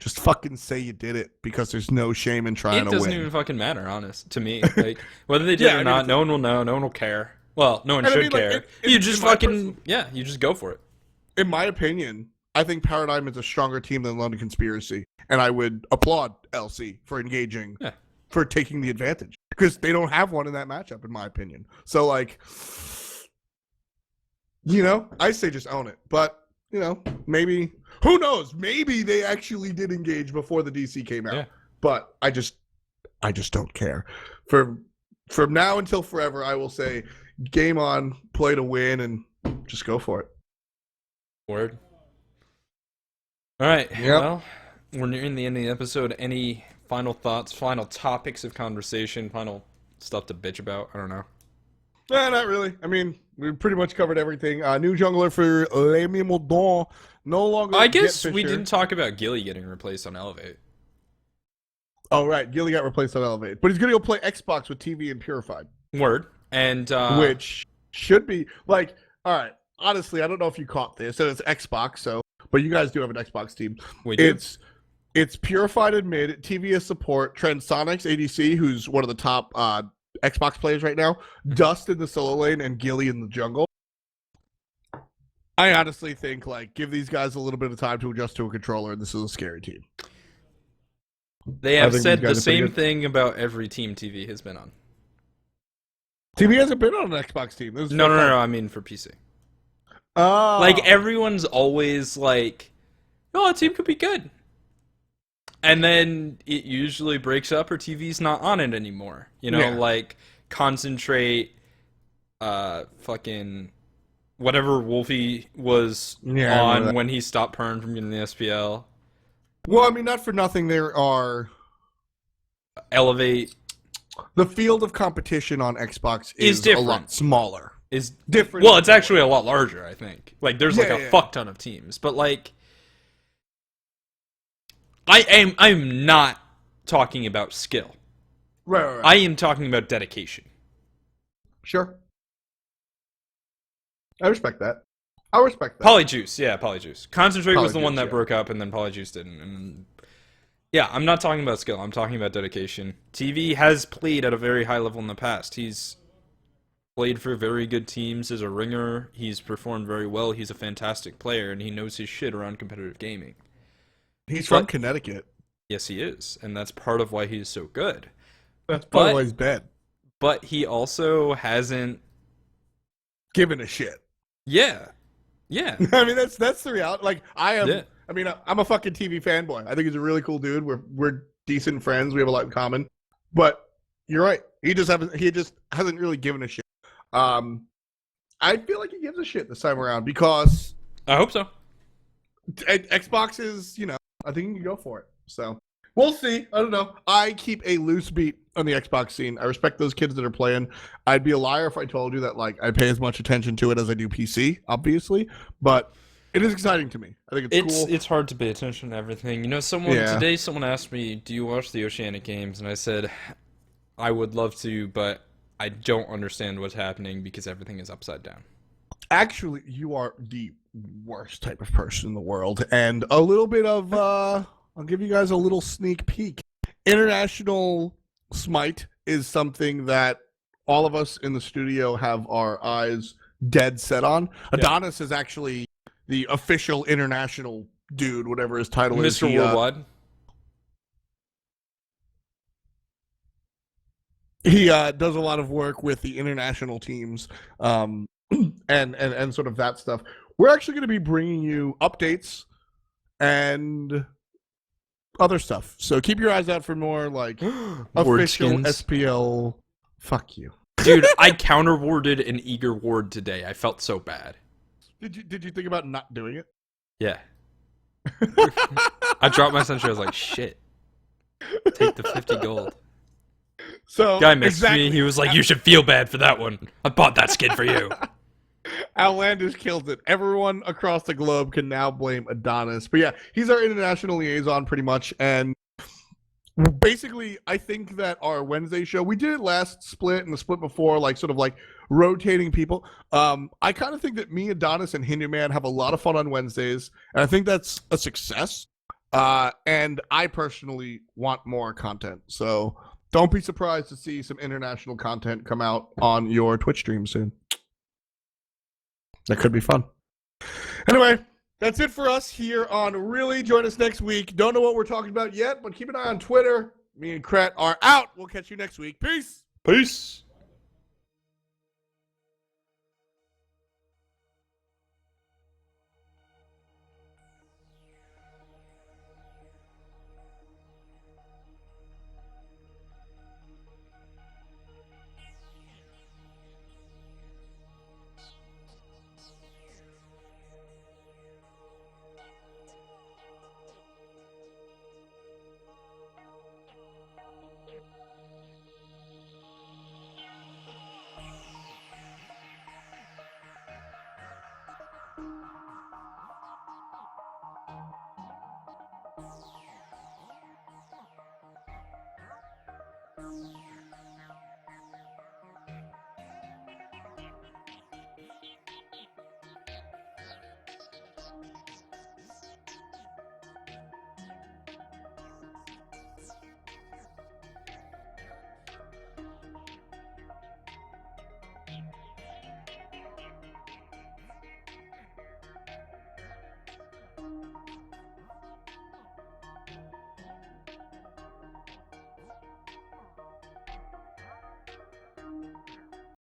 Just fucking say you did it, because there's no shame in trying to win. It doesn't even fucking matter, honest, to me. Like, whether they did or not, no one will know, no one will care. Well, no one should care. You just fucking, you just go for it. In my opinion, I think Paradigm is a stronger team than London Conspiracy, and I would applaud LC for engaging, for taking the advantage, because they don't have one in that matchup, in my opinion. So, like, you know, I say just own it. But, you know, maybe, who knows? Maybe they actually did engage before the DC came out. Yeah. But I just don't care. From now until forever, I will say, game on, play to win, and just go for it. Word. All right. Yep. Well, we're nearing the end of the episode. Any final thoughts, final topics of conversation, final stuff to bitch about? I don't know. Nah, not really. I mean, we pretty much covered everything. New jungler for Les Mimodons. No longer. I guess we didn't talk about Gilly getting replaced on Elevate. Oh, right. Gilly got replaced on Elevate. But he's going to go play Xbox with TV and Purified. Word. And which should be, like, all right. Honestly, I don't know if you caught this. And it's Xbox, so. But you guys do have an Xbox team. We do. It's Purified in mid, TV as support, Transonics ADC, who's one of the top Xbox players right now, Dust in the solo lane, and Gilly in the jungle. I honestly think, like, give these guys a little bit of time to adjust to a controller, and this is a scary team. They have said the same thing about every team TV has been on. TV hasn't been on an Xbox team. No, I mean for PC. Oh. Like, everyone's always like, oh, a team could be good. And then it usually breaks up or TV's not on it anymore. You know, like, Concentrate, fucking, whatever Wolfie was on when he stopped Pern from getting the SPL. Well, I mean, not for nothing, there are... Elevate. The field of competition on Xbox is a lot smaller. Is different. Well, it's actually a lot larger, I think. Like, there's like a fuck ton of teams. But, like, I'm not talking about skill. Right. I am talking about dedication. Sure. I respect that. Polyjuice. Concentrate was the one that broke up, and then Polyjuice didn't. And yeah, I'm not talking about skill. I'm talking about dedication. TV has played at a very high level in the past. He's played for very good teams as a ringer. He's performed very well. He's a fantastic player, and he knows his shit around competitive gaming. He's from Connecticut. Yes, he is, and that's part of why he's so good. That's part of why he's bad. But he also hasn't given a shit. Yeah. I mean, that's the reality. Like, I am. Yeah. I mean, I'm a fucking TV fanboy. I think he's a really cool dude. We're decent friends. We have a lot in common. But you're right. He just hasn't really given a shit. I feel like he gives a shit this time around because I hope so. Xbox is, I think you can go for it. So we'll see. I don't know. I keep a loose beat on the Xbox scene. I respect those kids that are playing. I'd be a liar if I told you that I pay as much attention to it as I do PC, obviously. But it is exciting to me. I think it's cool. It's hard to pay attention to everything. Someone asked me, "Do you watch the Oceanic Games?" And I said, "I would love to, but I don't understand what's happening because everything is upside down." Actually, you are the worst type of person in the world. And a little bit of, I'll give you guys a little sneak peek. International Smite is something that all of us in the studio have our eyes dead set on. Yeah. Adonis is actually the official international dude, whatever his title is. Mr. Worldwide. He does a lot of work with the international teams. And sort of that stuff. We're actually going to be bringing you updates and other stuff. So keep your eyes out for more official SPL. Fuck you, dude. I counterwarded an eager ward today. I felt so bad. Did you think about not doing it? Yeah. I dropped my sentry. I was like, shit. Take the 50 gold. So guy messaged me. He was like, "You should feel bad for that one. I bought that skin for you." Outlandish kills it. Everyone across the globe can now blame Adonis. But yeah, he's our international liaison pretty much. And basically, I think that our Wednesday show, we did it last split and the split before, rotating people. I kind of think that me, Adonis, and Hindu Man have a lot of fun on Wednesdays. And I think that's a success. And I personally want more content. So don't be surprised to see some international content come out on your Twitch stream soon. That could be fun. Anyway, that's it for us here on Really. Join us next week. Don't know what we're talking about yet, but keep an eye on Twitter. Me and Krett are out. We'll catch you next week. Peace. Peace.